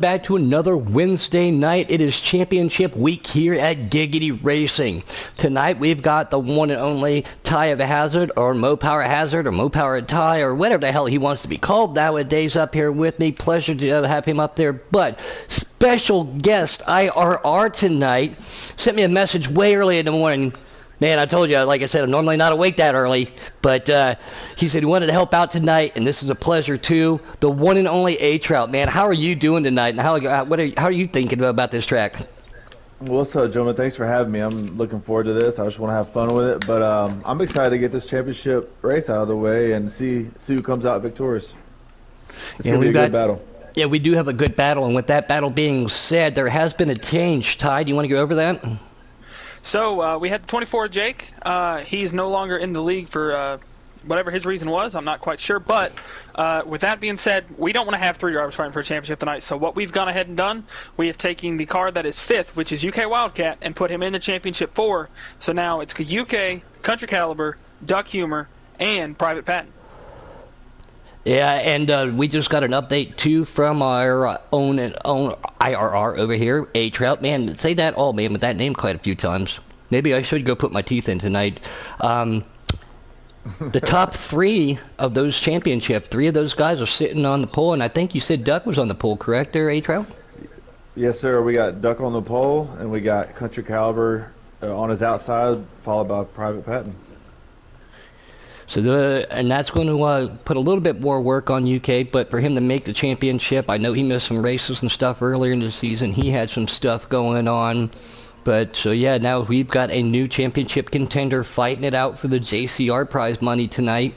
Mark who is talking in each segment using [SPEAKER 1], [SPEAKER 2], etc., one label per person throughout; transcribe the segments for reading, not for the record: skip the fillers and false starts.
[SPEAKER 1] Back to another Wednesday night. It is championship week here at Giggity Racing. Tonight we've got the one and only Ty of Hazard, or Mo Power Hazard, or Mo Power Ty, or whatever the hell he wants to be called nowadays up here with me. Pleasure to have him up there. But special guest IRR tonight sent me a message way early in the morning. Man, I told you, like I said, I'm normally not awake that early, but he said he wanted to help out tonight, and this is a pleasure too. The one and only A-Trout, man. How are you doing tonight, and how are you thinking about this track?
[SPEAKER 2] What's up, gentlemen? Thanks for having me. I'm looking forward to this. I just want to have fun with it, but I'm excited to get this championship race out of the way and see who comes out victorious. It's going to be a good battle.
[SPEAKER 1] Yeah, we do have a good battle, and with that battle being said, there has been a change. Ty, do you want to go over that?
[SPEAKER 3] So we had the 24 Jake. He's no longer in the league for whatever his reason was. I'm not quite sure. But with that being said, we don't want to have 3 drivers fighting for a championship tonight. So what we've gone ahead and done, we have taken the car that is 5th, which is UK Wildcat, and put him in the championship 4. So now it's UK, Country Caliber, Duck Humor, and Private Patent.
[SPEAKER 1] Yeah, and we just got an update, too, from our own IRR over here, A-Trout. Man, say that all, man, with that name quite a few times. Maybe I should go put my teeth in tonight. The top 3 of those championship, 3 of those guys are sitting on the pole, and I think you said Duck was on the pole, correct there, A-Trout?
[SPEAKER 2] Yes, sir. We got Duck on the pole, and we got Country Caliber on his outside, followed by Private Patent.
[SPEAKER 1] So and that's going to put a little bit more work on UK, but for him to make the championship, I know he missed some races and stuff earlier in the season. He had some stuff going on. But so yeah, now we've got a new championship contender fighting it out for the JCR prize money tonight.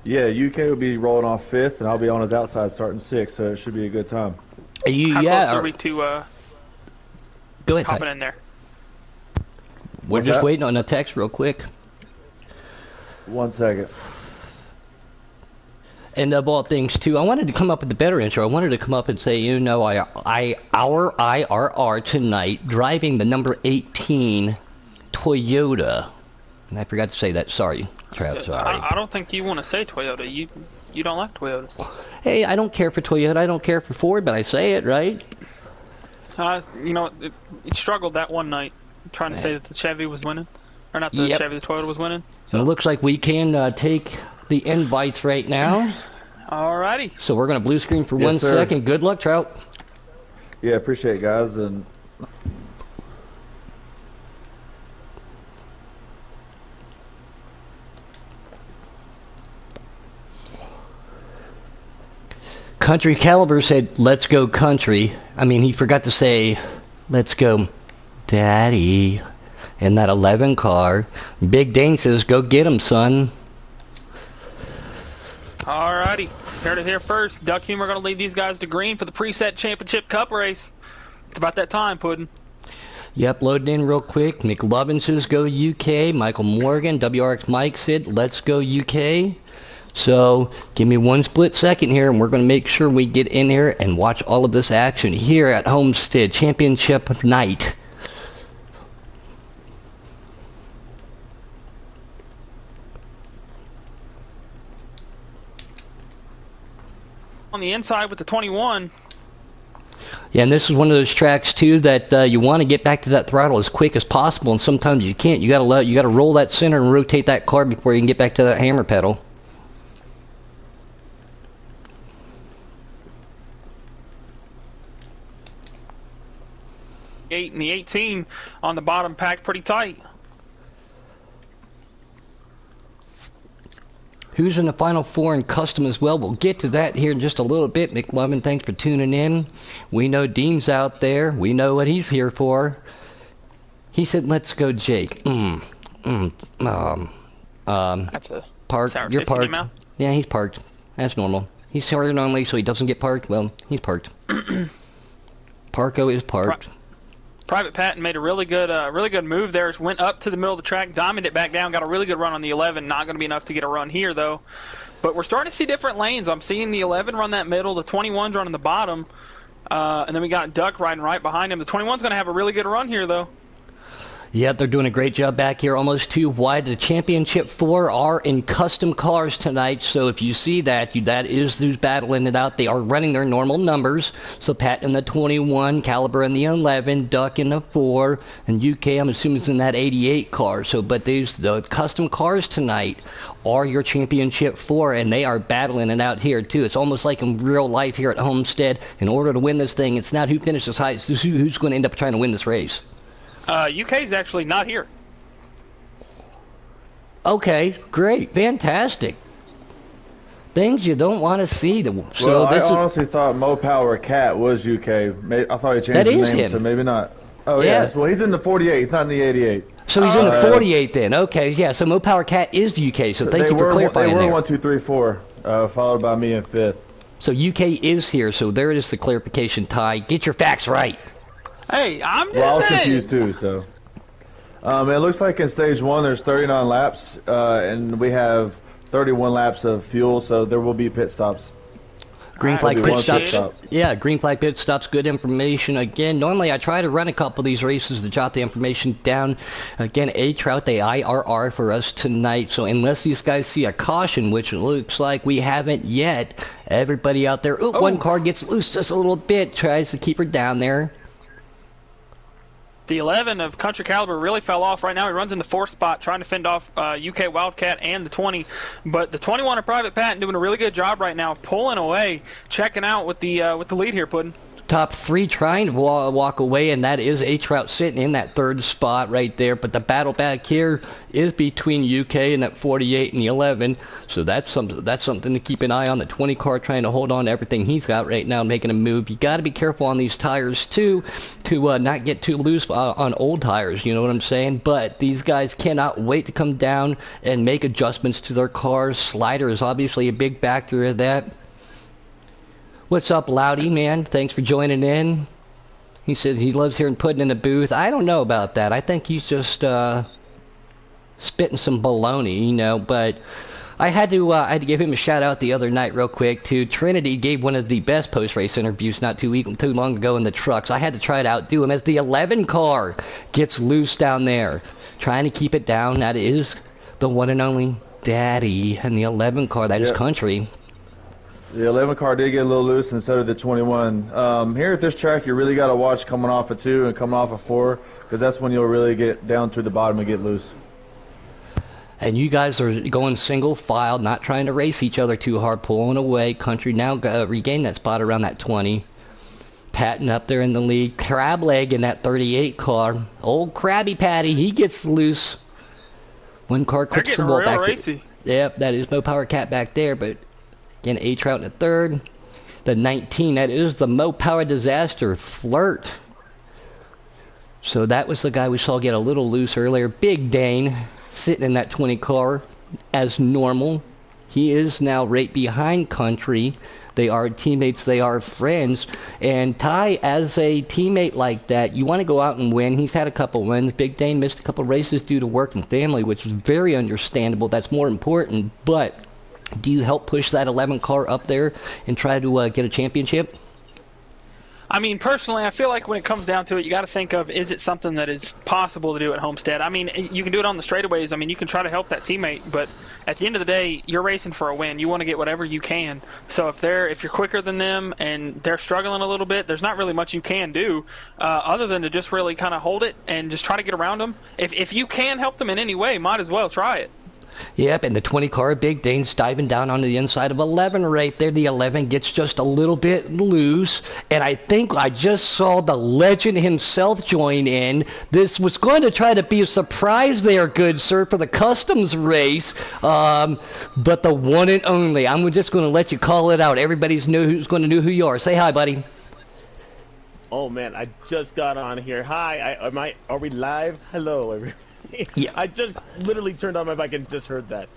[SPEAKER 2] Yeah, UK will be rolling off 5th, and I'll be on his outside starting 6th, so it should be a good time.
[SPEAKER 3] How close are we to
[SPEAKER 1] go ahead,
[SPEAKER 3] hopping in there?
[SPEAKER 1] We're just waiting on a text real quick.
[SPEAKER 2] 1 second.
[SPEAKER 1] And of all things, too, I wanted to come up with the better intro. I wanted to come up and say, you know, our IRR tonight, driving the number 18 Toyota. And I forgot to say that. Sorry, Trav, sorry.
[SPEAKER 3] I don't think you want to say Toyota. You don't like Toyotas.
[SPEAKER 1] Hey, I don't care for Toyota. I don't care for Ford, but I say it, right?
[SPEAKER 3] You know, it struggled that one night trying to say that the Chevy was winning. Or not the Chevy, the Toyota was winning. So.
[SPEAKER 1] It looks like we can take the invites right now.
[SPEAKER 3] Alrighty.
[SPEAKER 1] So we're going to blue screen for 1 second. Good luck, Trout.
[SPEAKER 2] Yeah, appreciate it, guys. And
[SPEAKER 1] Country Caliber said, let's go country. I mean, he forgot to say, let's go daddy. In that 11 car. Big Dane says, go get him, son.
[SPEAKER 3] Alrighty. Heard it here first. Duck Humor going to lead these guys to green for the preset championship cup race. It's about that time, Puddin'.
[SPEAKER 1] Yep, loading in real quick. McLovin says, go UK. Michael Morgan, WRX Mike said, let's go UK. So, give me 1 split second here, and we're going to make sure we get in here and watch all of this action here at Homestead Championship Night.
[SPEAKER 3] On the inside with the 21.
[SPEAKER 1] Yeah, and this is one of those tracks too that you want to get back to that throttle as quick as possible, and sometimes you can't. You got to roll that center and rotate that car before you can get back to that hammer pedal.
[SPEAKER 3] And the 18 on the bottom packed pretty tight.
[SPEAKER 1] Who's in the Final 4 in Custom as well? We'll get to that here in just a little bit. McLovin, thanks for tuning in. We know Dean's out there. We know what he's here for. He said, let's go, Jake.
[SPEAKER 3] That's a
[SPEAKER 1] parked.
[SPEAKER 3] sour
[SPEAKER 1] You're
[SPEAKER 3] taste in your
[SPEAKER 1] parked.
[SPEAKER 3] mouth.
[SPEAKER 1] Yeah, he's parked. That's normal. He's here normally, so he doesn't get parked. Well, he's parked. Parko is parked.
[SPEAKER 3] Private Patent made a really good move there. Went up to the middle of the track, diamonded it back down, got a really good run on the 11. Not going to be enough to get a run here, though. But we're starting to see different lanes. I'm seeing the 11 run that middle, the 21's running the bottom, and then we got Duck riding right behind him. The 21's going to have a really good run here, though.
[SPEAKER 1] Yeah, they're doing a great job back here, almost 2 wide. The championship 4 are in custom cars tonight, so if you see that, that is who's battling it out. They are running their normal numbers, so Pat in the 21, Caliber in the 11, Duck in the 4, and UK, I'm assuming, is in that 88 car. So, but the custom cars tonight are your championship 4, and they are battling it out here, too. It's almost like in real life here at Homestead. In order to win this thing, it's not who finishes highest, it's who's going to end up trying to win this race.
[SPEAKER 3] UK's actually not here.
[SPEAKER 1] Okay, great, fantastic. Things you don't want to see. So
[SPEAKER 2] well, I honestly thought Mo Power Cat was UK. I thought he changed his name, so maybe not. Oh, yeah. Well, he's in the 48. He's not in the 88.
[SPEAKER 1] So he's in the 48 then. Okay, yeah. So Mo Power Cat is UK. So thank you for clarifying there.
[SPEAKER 2] They were 1, 2, 3, 4, followed by me in 5th.
[SPEAKER 1] So UK is here. So there it is, the clarification, Ty. Get your facts right.
[SPEAKER 3] Hey, I'm just
[SPEAKER 2] saying. I was confused too, so. It looks like in stage 1 there's 39 laps, and we have 31 laps of fuel, so there will be pit stops.
[SPEAKER 1] Green flag pit stops. Yeah, green flag pit stops, good information. Again, normally I try to run a couple of these races to jot the information down. Again, A-Trout, the IRR for us tonight. So unless these guys see a caution, which it looks like we haven't yet, everybody out there, one car gets loose just a little bit, tries to keep her down there.
[SPEAKER 3] The 11 of Country Caliber really fell off right now. He runs in the 4th spot trying to fend off UK Wildcat and the 20. But the 21 of Private Pat doing a really good job right now, pulling away, checking out with the lead here, Puddin'.
[SPEAKER 1] Top 3 trying to walk away, and that is A-Trout sitting in that 3rd spot right there. But the battle back here is between UK and that 48 and the 11. So that's something to keep an eye on. The 20 car trying to hold on to everything he's got right now, making a move. You got to be careful on these tires too, to not get too loose on old tires. You know what I'm saying? But these guys cannot wait to come down and make adjustments to their cars. Slider is obviously a big factor of that. What's up, Loudy, man? Thanks for joining in. He said he loves hearing Puddin' in the booth. I don't know about that. I think he's just spitting some baloney, you know. But I had to give him a shout out the other night real quick too. Trinity gave one of the best post-race interviews not too long ago in the trucks. I had to try to outdo him as the 11 car gets loose down there, trying to keep it down. That is the one and only Daddy, and the 11 car, that is Country.
[SPEAKER 2] The 11 car did get a little loose instead of the 21. Here at this track, you really got to watch coming off a 2 and coming off a 4, because that's when you'll really get down to the bottom and get loose.
[SPEAKER 1] And you guys are going single file, not trying to race each other too hard, pulling away. Country now regained that spot around that 20. Patton up there in the lead. Crab Leg in that 38 car. Old Krabby Patty, he gets loose. One car clips the ball back there. Yep, that is Mo Power Cat back there, but again, A-Trout in the 3rd. The 19, that is the Mo Power Disaster, Flirt. So that was the guy we saw get a little loose earlier. Big Dane sitting in that 20 car as normal. He is now right behind Country. They are teammates, they are friends. And Ty, as a teammate like that, you want to go out and win. He's had a couple wins. Big Dane missed a couple races due to work and family, which is very understandable. That's more important. But do you help push that 11 car up there and try to get a championship?
[SPEAKER 3] I mean, personally, I feel like when it comes down to it, you got to think of, is it something that is possible to do at Homestead? I mean, you can do it on the straightaways. I mean, you can try to help that teammate, but at the end of the day, you're racing for a win. You want to get whatever you can. So if you're quicker than them and they're struggling a little bit, there's not really much you can do other than to just really kind of hold it and just try to get around them. If you can help them in any way, might as well try it.
[SPEAKER 1] Yep, and the 20 car, Big Dane's diving down onto the inside of 11 right there. The 11 gets just a little bit loose, and I think I just saw the legend himself join in. This was going to try to be a surprise there, good sir, for the customs race, but the one and only. I'm just going to let you call it out. Everybody's who's going to know who you are. Say hi, buddy.
[SPEAKER 4] Oh, man, I just got on here. Hi, are we live? Hello, everybody. Yeah. I just literally turned on my bike and just heard that.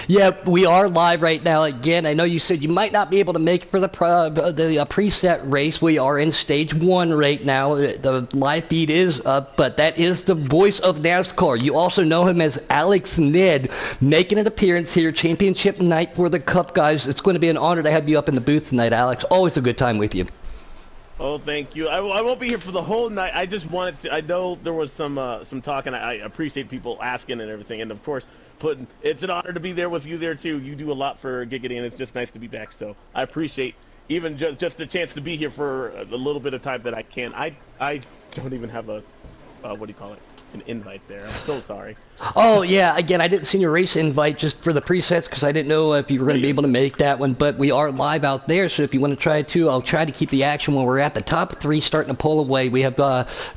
[SPEAKER 1] Yeah, we are live right now. Again, I know you said you might not be able to make it for the preset race. We are in stage 1 right now. The live feed is up, but that is the voice of NASCAR. You also know him as Alex Ned, making an appearance here, championship night for the Cup guys. It's going to be an honor to have you up in the booth tonight, Alex. Always a good time with you.
[SPEAKER 4] Oh, thank you. I won't be here for the whole night. I just wanted to. I know there was some talk, and I appreciate people asking and everything. And of course, it's an honor to be there with you there too. You do a lot for Giggity, and it's just nice to be back. So I appreciate even just the chance to be here for a little bit of time that I can. I don't even have a what do you call it? An invite there. I'm so sorry.
[SPEAKER 1] Oh, yeah. Again, I didn't see your race invite just for the presets because I didn't know if you were going to be able to make that one. But we are live out there, so if you want to try to, I'll try to keep the action when we're at the top three starting to pull away. We have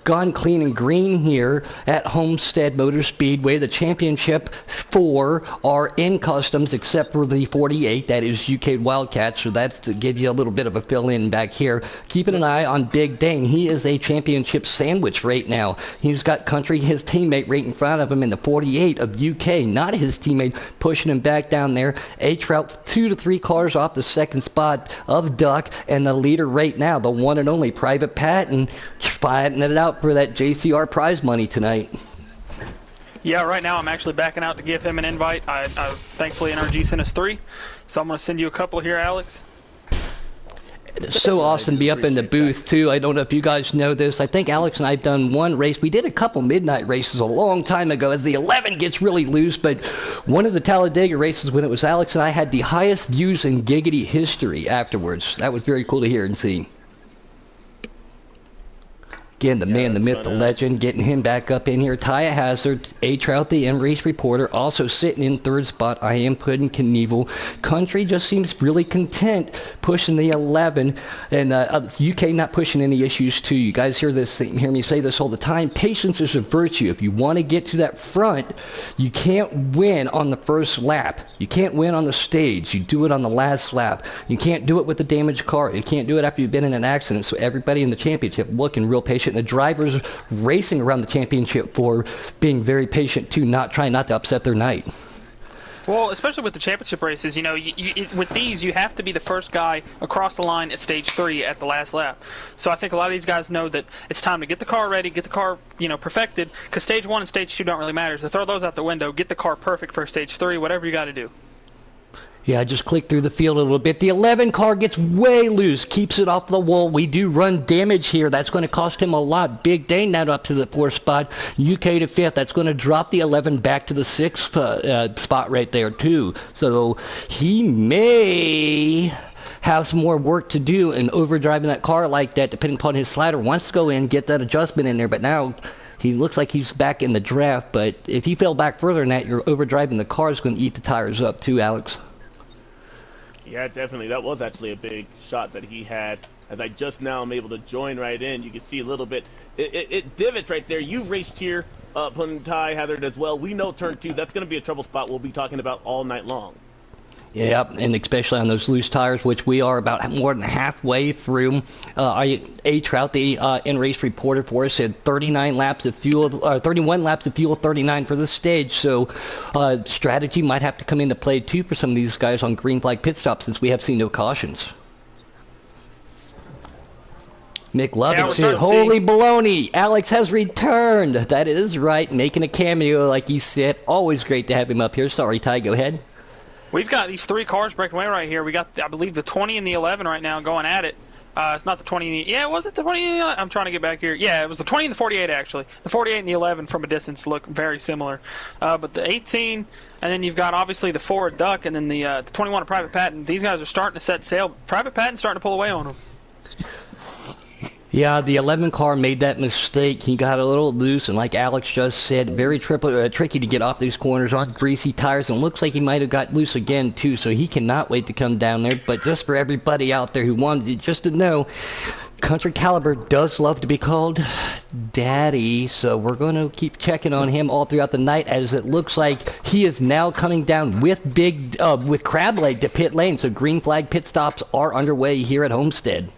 [SPEAKER 1] gone clean and green here at Homestead Motor Speedway. The championship 4 are in customs except for the 48. That is UK Wildcats, so that's to give you a little bit of a fill-in back here. Keeping an eye on Big Dane. He is a championship sandwich right now. He's got Country, his teammate, right in front of him in the 48 of UK, not his teammate, pushing him back down there. A-Trout 2 to 3 cars off the second spot of Duck, and the leader right now, the one and only Private Patton, fighting it out for that JCR prize money tonight.
[SPEAKER 3] Yeah, right now I'm actually backing out to give him an invite. I thankfully NRG sent us 3, so I'm going to send you a couple here, Alex.
[SPEAKER 1] It's so awesome to be up in the booth, too. I don't know if you guys know this. I think Alex and I have done one race. We did a couple midnight races a long time ago as the 11 gets really loose, but one of the Talladega races when it was Alex and I had the highest views in Giggity history afterwards. That was very cool to hear and see. Again, the man, the myth, the legend, getting him back up in here. Taya Hazard, A-Trout, the M-Race reporter, also sitting in third spot. I am Puddin' Knievel. Country just seems really content pushing the 11, and UK not pushing any issues too. You guys hear me say this all the time. Patience is a virtue. If you want to get to that front, you can't win on the first lap. You can't win on the stage. You do it on the last lap. You can't do it with a damaged car. You can't do it after you've been in an accident. So everybody in the championship looking real patient. The drivers racing around the championship for being very patient too, trying not to upset their night.
[SPEAKER 3] Well, especially with the championship races, you know, with these, you have to be the first guy across the line at stage 3 at the last lap. So I think a lot of these guys know that it's time to get the car ready, get the car, you know, perfected, because stage 1 and stage 2 don't really matter. So throw those out the window, get the car perfect for stage 3, whatever you got to do.
[SPEAKER 1] Yeah, I just clicked through the field a little bit. The 11 car gets way loose, keeps it off the wall. We do run damage here. That's going to cost him a lot. Big Dane now up to the 4th spot. UK to 5th. That's going to drop the 11 back to the 6th spot right there, too. So he may have some more work to do in overdriving that car like that, depending upon his slider. Wants to go in, get that adjustment in there, but now he looks like he's back in the draft. But if he fell back further than that, you're overdriving the car is going to eat the tires up, too, Alex.
[SPEAKER 4] Yeah, definitely. That was actually a big shot that he had. As I just now am able to join right in, you can see a little bit. It divots right there. You've raced here, Ty Hazard as well. We know turn 2. That's going to be a trouble spot we'll be talking about all night long.
[SPEAKER 1] Yeah, and especially on those loose tires, which we are about more than halfway through. A-Trout, the in-race reporter for us, said 39 laps of fuel, 31 laps of fuel, 39 for this stage. So strategy might have to come into play, too, for some of these guys on green flag pit stops since we have seen no cautions. Mick Lovett said, holy baloney, Alex has returned. That is right, making a cameo like he said. Always great to have him up here. Sorry, Ty, go ahead.
[SPEAKER 3] We've got these 3 cars breaking away right here. We got, I believe, the 20 and the 11 right now going at it. It's not the 20 and the... Yeah, was it the 20 and the 11? I'm trying to get back here. Yeah, it was the 20 and the 48, actually. The 48 and the 11 from a distance look very similar. But the 18, and then you've got, obviously, the 4 Duck, and then the 21 of Private Patton. These guys are starting to set sail. Private Patton's starting to pull away on them.
[SPEAKER 1] Yeah, the 11 car made that mistake. He got a little loose, and like Alex just said, very tricky to get off these corners on greasy tires, and looks like he might have got loose again, too, so he cannot wait to come down there. But just for everybody out there who wanted just to know, Country Caliber does love to be called Daddy, so we're going to keep checking on him all throughout the night, as it looks like he is now coming down with with Crab Leg to pit lane, so green flag pit stops are underway here at Homestead.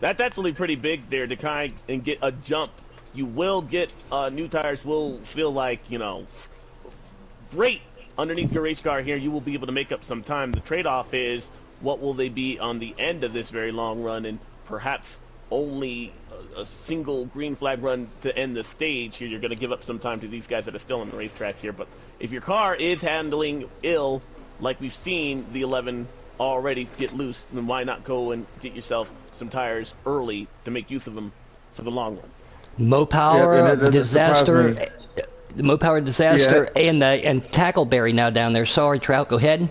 [SPEAKER 4] That's actually pretty big there to kind and get a jump. You will get new tires. Will feel like, you know, great underneath your race car here. You will be able to make up some time. The trade-off is what will they be on the end of this very long run, and perhaps only a single green flag run to end the stage here. You're going to give up some time to these guys that are still on the racetrack here. But if your car is handling ill, like we've seen the 11 already get loose, then why not go and get yourself some tires early to make use of them for the long run.
[SPEAKER 1] Mopower Disaster, Mopower Disaster, and Tackleberry now down there. Sorry, Trout, go ahead.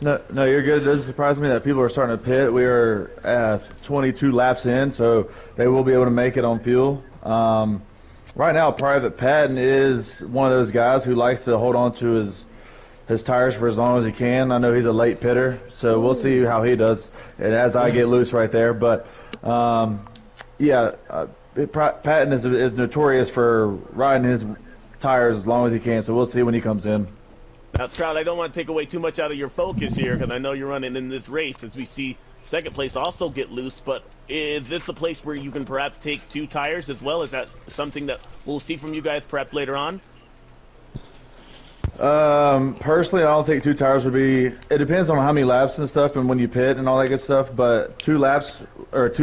[SPEAKER 2] No, you're good. It doesn't surprise me that people are starting to pit. We are 22 laps in, so they will be able to make it on fuel. Right now, Private Patton is one of those guys who likes to hold on to his tires for as long as he can. I know he's a late pitter, so we'll see how he does as I get loose right there. But, Patton is notorious for riding his tires as long as he can, so we'll see when he comes in.
[SPEAKER 4] Now, Stroud, I don't want to take away too much out of your focus here because I know you're running in this race as we see second place also get loose, but is this a place where you can perhaps take 2 tires as well? Is that something that we'll see from you guys perhaps later on?
[SPEAKER 2] Personally, I don't think 2 tires would be. It depends on how many laps and stuff and when you pit and all that good stuff, but 2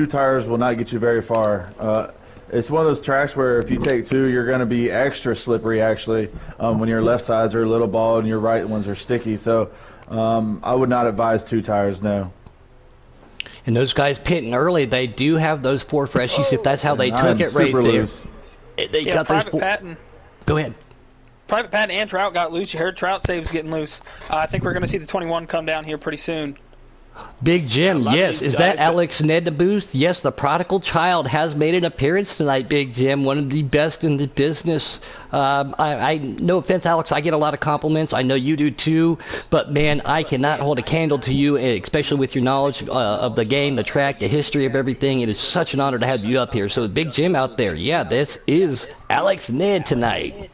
[SPEAKER 2] tires will not get you very far. It's one of those tracks where if you take 2, you're going to be extra slippery, actually, when your left sides are a little bald and your right ones are sticky. So I would not advise 2 tires, no.
[SPEAKER 1] And those guys pitting early, they do have those 4 freshies, if that's how they took it right there.
[SPEAKER 2] Loose.
[SPEAKER 1] They got those 4.
[SPEAKER 3] Patton.
[SPEAKER 1] Go ahead.
[SPEAKER 3] Private Patton and Trout got loose. You heard Trout say he was getting loose. I think we're going to see the 21 come down here pretty soon.
[SPEAKER 1] Big Jim, yes. Is that Alex Ned the booth? Yes, the prodigal child has made an appearance tonight, Big Jim. One of the best in the business. No offense, Alex, I get a lot of compliments. I know you do too. But, man, I cannot hold a candle to you, especially with your knowledge of the game, the track, the history of everything. It is such an honor to have you up here. So, Big Jim out there, yeah, this is Alex Ned tonight.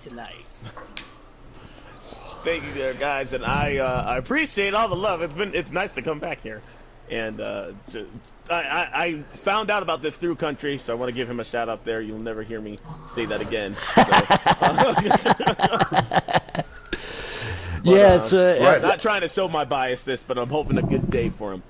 [SPEAKER 4] Thank you there, guys, and I appreciate all the love. It's nice to come back here, and I found out about this through Country, so I want to give him a shout out there. You'll never hear me say that again. So, I'm not trying to show my bias, but I'm hoping a good day for him.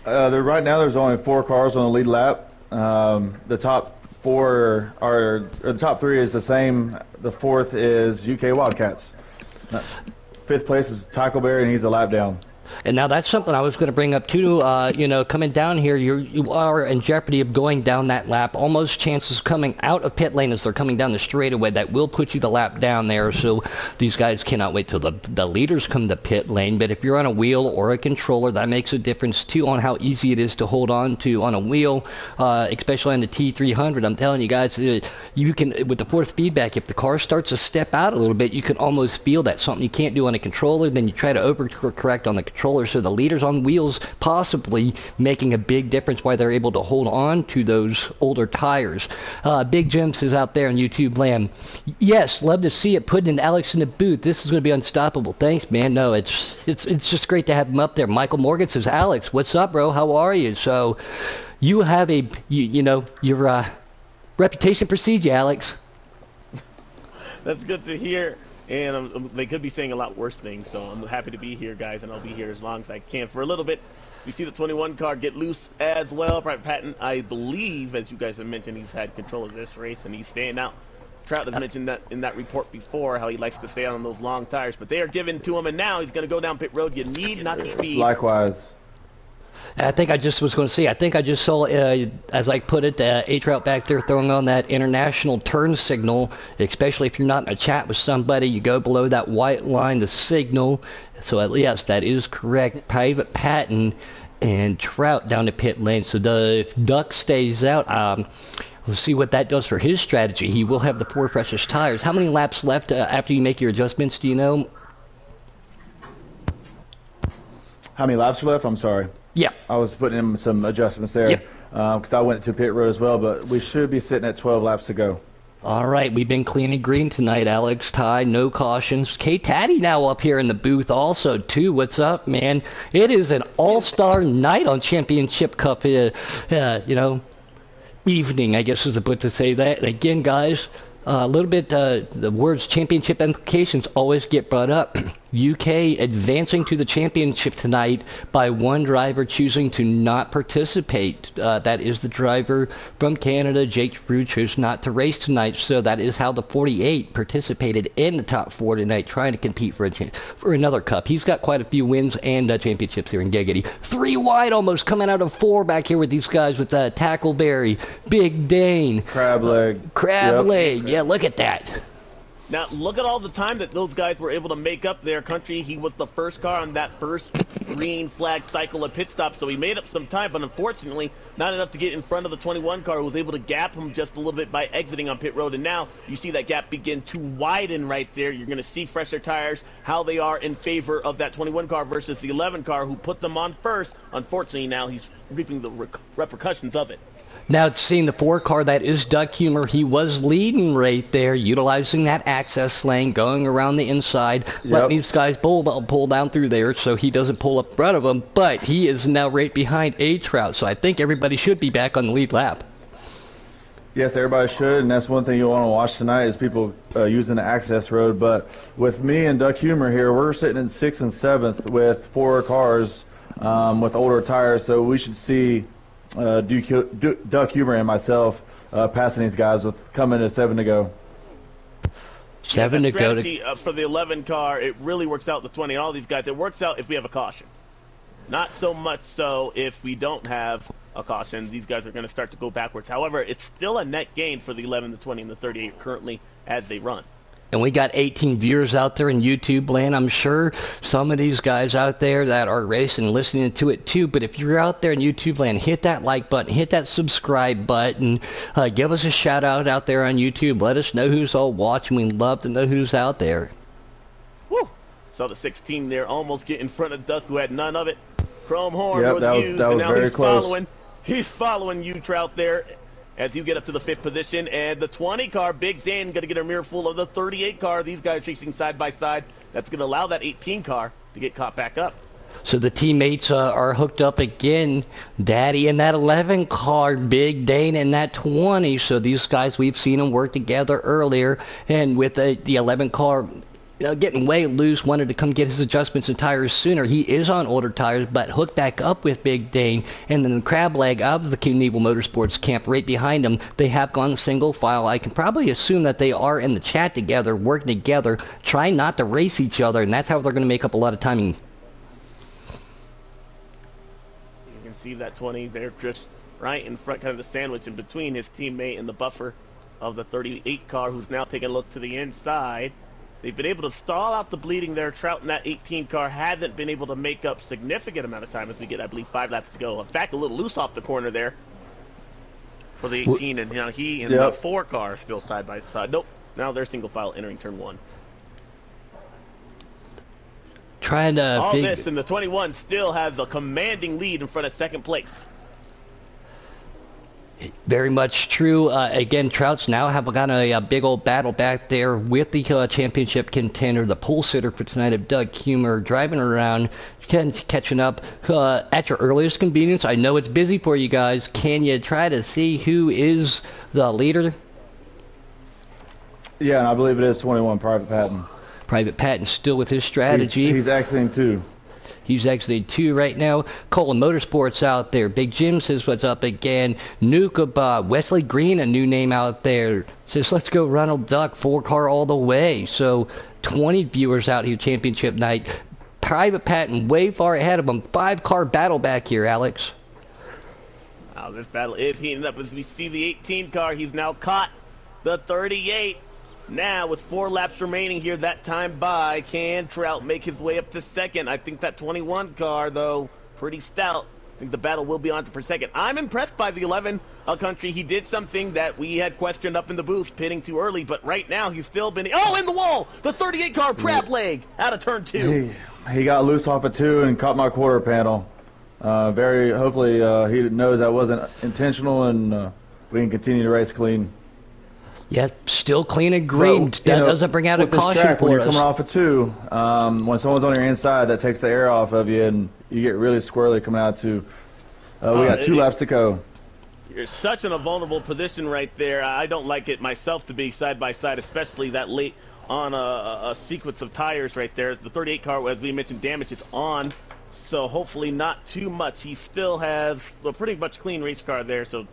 [SPEAKER 2] Right now, there's only 4 cars on the lead lap. The top 4 are the top 3 is the same. The 4th is UK Wildcats. 5th place is Tackleberry, and he's a lap down. And now that's something I was going to bring up too. Coming down here, you are in jeopardy of going down that lap. Almost chances coming out of pit lane as they're coming down the straightaway. That will put you the lap down there. So these guys cannot wait till the leaders come to pit lane. But if you're on a wheel or a controller, that makes a difference too on how easy it is to hold on to on a wheel, especially on the T300. I'm telling you guys, you can, with the force feedback, if the car starts to step out a little bit, you can almost feel that. Something you can't do on a controller. Then you try to overcorrect on the controller. So the leaders on wheels possibly making a big difference why they're able to hold on to those older tires. Big Jim says out there in YouTube land, yes, love to see it, putting Alex in the booth. This is going to be unstoppable. Thanks, man. No, it's just great to have him up there. Michael Morgan says, Alex, what's up, bro? How are you? So you have your reputation precedes you, Alex.
[SPEAKER 4] That's good to hear. And they could be saying a lot worse things, so I'm happy to be here, guys, and I'll be here as long as I can for a little bit. We see the 21 car get loose as well. Private Patton, I believe, as you guys have mentioned, he's had control of this race, and he's staying out. Trout has mentioned that in that report before, how he likes to stay on those long tires, but they are given to him, and now he's going to go down pit road. You need not to speed.
[SPEAKER 2] Likewise.
[SPEAKER 1] I think I just was going to say, I think I just saw, as I put it, A-Trout back there throwing on that international turn signal, especially if you're not in a chat with somebody, you go below that white line, the signal. So, yes, that is correct. Private Patton and Trout down to pit lane. So if Duck stays out, let's see what that does for his strategy. He will have the 4 freshest tires. How many laps left after you make your adjustments, do you know?
[SPEAKER 2] How many laps are left? I'm sorry.
[SPEAKER 1] Yeah.
[SPEAKER 2] I was putting in some adjustments there because I went to pit road as well, but we should be sitting at 12 laps to go.
[SPEAKER 1] All right, we've been clean and green tonight, Alex. Ty, no cautions. KTatty now up here in the booth also, too. What's up, man? It is an all-star night on Championship Cup, evening, I guess is the bit to say that. And again, guys, a little bit, the words championship implications always get brought up. UK advancing to the championship tonight by one driver choosing to not participate. That is the driver from Canada, Jake Drew, chose not to race tonight. So that is how the 48 participated in the top 4 tonight, trying to compete for another cup. He's got quite a few wins and championships here in Giggity. 3 wide almost coming out of 4 back here with these guys with Tackleberry, Big Dane,
[SPEAKER 2] Crab leg.
[SPEAKER 1] Yeah, look at that.
[SPEAKER 4] Now, look at all the time that those guys were able to make up their country. He was the first car on that first green flag cycle of pit stop, so he made up some time, but unfortunately, not enough to get in front of the 21 car, who was able to gap him just a little bit by exiting on pit road. And now you see that gap begin to widen right there. You're going to see fresher tires, how they are in favor of that 21 car versus the 11 car, who put them on first. Unfortunately, now he's reaping the repercussions of it.
[SPEAKER 1] Now, seeing the 4 car, that is Duck Humor. He was leading right there, utilizing that access lane, going around the inside, letting these guys pull down through there so he doesn't pull up in front of them. But he is now right behind A-Trout, so I think everybody should be back on the lead lap.
[SPEAKER 2] Yes, everybody should, and that's one thing you'll want to watch tonight is people using the access road. But with me and Duck Humor here, we're sitting in 6th and 7th with 4 cars with older tires, so we should see Duck Humor and myself passing these guys with coming to 7 to go.
[SPEAKER 1] 7 to go.
[SPEAKER 4] For the 11 car, it really works out the 20. All these guys, it works out if we have a caution. Not so much so if we don't have a caution. These guys are going to start to go backwards. However, it's still a net gain for the 11, the 20, and the 38 currently as they run.
[SPEAKER 1] And we got 18 viewers out there in YouTube land. I'm sure some of these guys out there that are racing listening to it too. But if you're out there in YouTube land, hit that like button, hit that subscribe button. Give us a shout out there on YouTube. Let us know who's all watching. We'd love to know who's out there.
[SPEAKER 4] Woo! Saw the 16 there almost get in front of Duck, who had none of it. Chrome horn was used, and now
[SPEAKER 2] very close.
[SPEAKER 4] He's following you, Trout, there. As you get up to the 5th position, and the 20 car, Big Dan, going to get a mirror full of the 38 car. These guys racing side by side. That's going to allow that 18 car to get caught back up.
[SPEAKER 1] So the teammates are hooked up again. Daddy in that 11 car, Big Dane in that 20. So these guys, we've seen them work together earlier. And with the 11 car getting way loose, wanted to come get his adjustments and tires sooner. He is on older tires, but hooked back up with Big Dane. And then the crab leg out of the Knievel Motorsports camp right behind him. They have gone single file. I can probably assume that they are in the chat together, working together, trying not to race each other, and that's how they're going to make up a lot of timing.
[SPEAKER 4] You can see that 20 there just right in front, kind of the sandwich in between his teammate and the buffer of the 38 car, who's now taking a look to the inside. They've been able to stall out the bleeding there. Trout in that 18 car hasn't been able to make up significant amount of time as we get, I believe, 5 laps to go. In fact, a little loose off the corner there for the 18, and now he and the 4 car still side by side. Nope, now they're single file entering turn 1.
[SPEAKER 1] Trying to
[SPEAKER 4] this, and the 21 still has a commanding lead in front of 2nd place.
[SPEAKER 1] Very much true. Again, Trout's now have got a big old battle back there with the championship contender, the pole sitter for tonight of Doug Humor, driving around, catching up at your earliest convenience. I know it's busy for you guys. Can you try to see who is the leader?
[SPEAKER 2] Yeah, and I believe it is 21, Private Patton.
[SPEAKER 1] Private Patton still with his strategy.
[SPEAKER 2] He's exiting 2.
[SPEAKER 1] He's exiting 2 right now. Colin Motorsports out there. Big Jim says what's up again. Nuka Wesley Green, a new name out there, says let's go Ronald Duck, 4 car all the way. So 20 viewers out here championship night. Private Patton way far ahead of him. 5 car battle back here, Alex.
[SPEAKER 4] Wow, this battle is heating up as we see the 18 car. He's now caught the 38. Now, with 4 laps remaining here, that time by, can Trout make his way up to 2nd? I think that 21 car, though, pretty stout. I think the battle will be on for 2nd. I'm impressed by the 11 country. He did something that we had questioned up in the booth, pitting too early, but right now he's still been... Oh, in the wall! The 38 car, crab leg, out of turn 2.
[SPEAKER 2] He got loose off of 2 and caught my quarter panel. Hopefully he knows that wasn't intentional, and we can continue to race clean.
[SPEAKER 1] Yeah, still clean and green. That doesn't bring out a caution
[SPEAKER 2] track,
[SPEAKER 1] for
[SPEAKER 2] when you're
[SPEAKER 1] us.
[SPEAKER 2] coming off of 2, when someone's on your inside, that takes the air off of you, and you get really squirrely coming out to. We got 2 laps to go.
[SPEAKER 4] You're such in a vulnerable position right there. I don't like it myself to be side by side, especially that late on a sequence of tires right there. The 38 car, as we mentioned, damage is on, so hopefully not too much. He still has a pretty much clean race car there, so a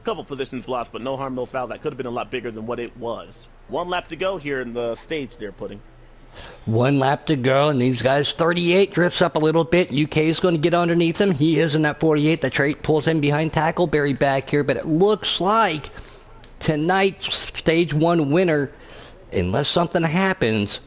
[SPEAKER 4] couple positions lost, but no harm, no foul. That could have been a lot bigger than what it was. 1 lap to go here in the stage they're putting.
[SPEAKER 1] 1 lap to go, and these guys, 38 drifts up a little bit. UK is going to get underneath him. He is in that 48. The trait pulls in behind Tackleberry back here, but it looks like tonight's stage 1 winner, unless something happens,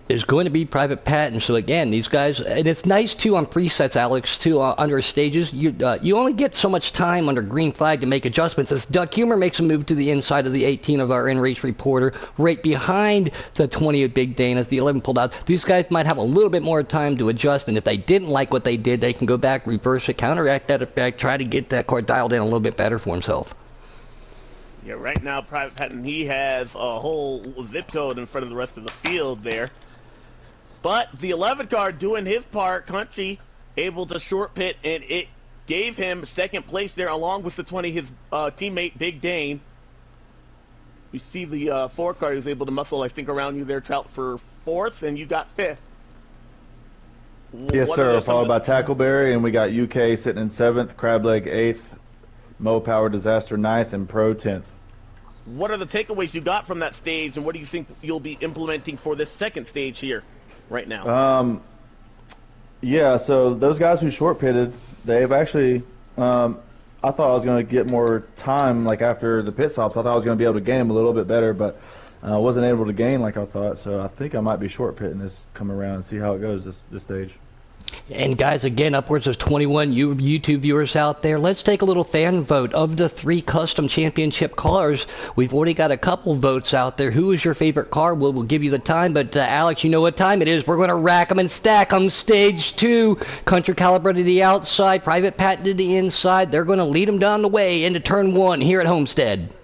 [SPEAKER 1] is going to be Private Patton. So again, these guys, and it's nice too on presets, Alex, too, under stages. You only get so much time under green flag to make adjustments. As Duck Humor makes a move to the inside of the 18 of our in-race reporter, right behind the 20 of Big Dane as the 11 pulled out. These guys might have a little bit more time to adjust, and if they didn't like what they did, they can go back, reverse it, counteract that effect, try to get that car dialed in a little bit better for himself.
[SPEAKER 4] Yeah, right now, Private Patton, he has a whole zip code in front of the rest of the field there. But the 11 car doing his part, Country able to short pit, and it gave him second place there along with the 20, his teammate Big Dane. We see the 4 car was able to muscle, I think, around you there, Trout, for 4th, and you got 5th.
[SPEAKER 2] Yes, sir. Followed by Tackleberry, and we got UK sitting in 7th, Crableg 8th, Mo Power Disaster 9th, and Pro 10th.
[SPEAKER 4] What are the takeaways you got from that stage, and what do you think you'll be implementing for this second stage here right now?
[SPEAKER 2] Yeah, so those guys who short pitted, they've actually, I thought I was going to get more time, like after the pit stops. I thought I was going to be able to gain them a little bit better, but I wasn't able to gain like I thought. So I think I might be short pitting this come around and see how it goes this stage.
[SPEAKER 1] And guys, again, upwards of 21 YouTube viewers out there. Let's take a little fan vote. Of the 3 custom championship cars, we've already got a couple votes out there. Who is your favorite car? We'll give you the time, but Alex, you know what time it is. We're going to rack them and stack them. Stage 2, Country Caliber to the outside, Private Patton to the inside. They're going to lead them down the way into turn 1 here at Homestead.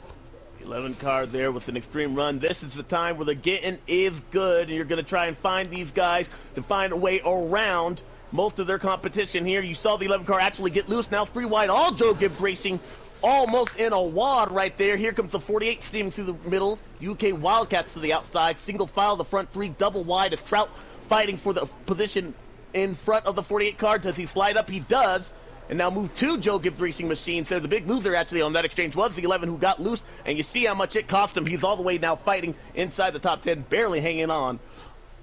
[SPEAKER 4] 11 car there with an extreme run. This is the time where the getting is good, and you're going to try and find these guys to find a way around most of their competition here. You saw the 11 car actually get loose. Now 3 wide, all Joe Gibbs Racing almost in a wad right there. Here comes the 48 steaming through the middle. UK Wildcats to the outside. Single file, the front 3 double wide as Trout fighting for the position in front of the 48 car. Does he slide up? He does. And now move 2 Joe Gibbs Racing machines. So the big loser actually on that exchange was the 11 who got loose. And you see how much it cost him. He's all the way now fighting inside the top 10, barely hanging on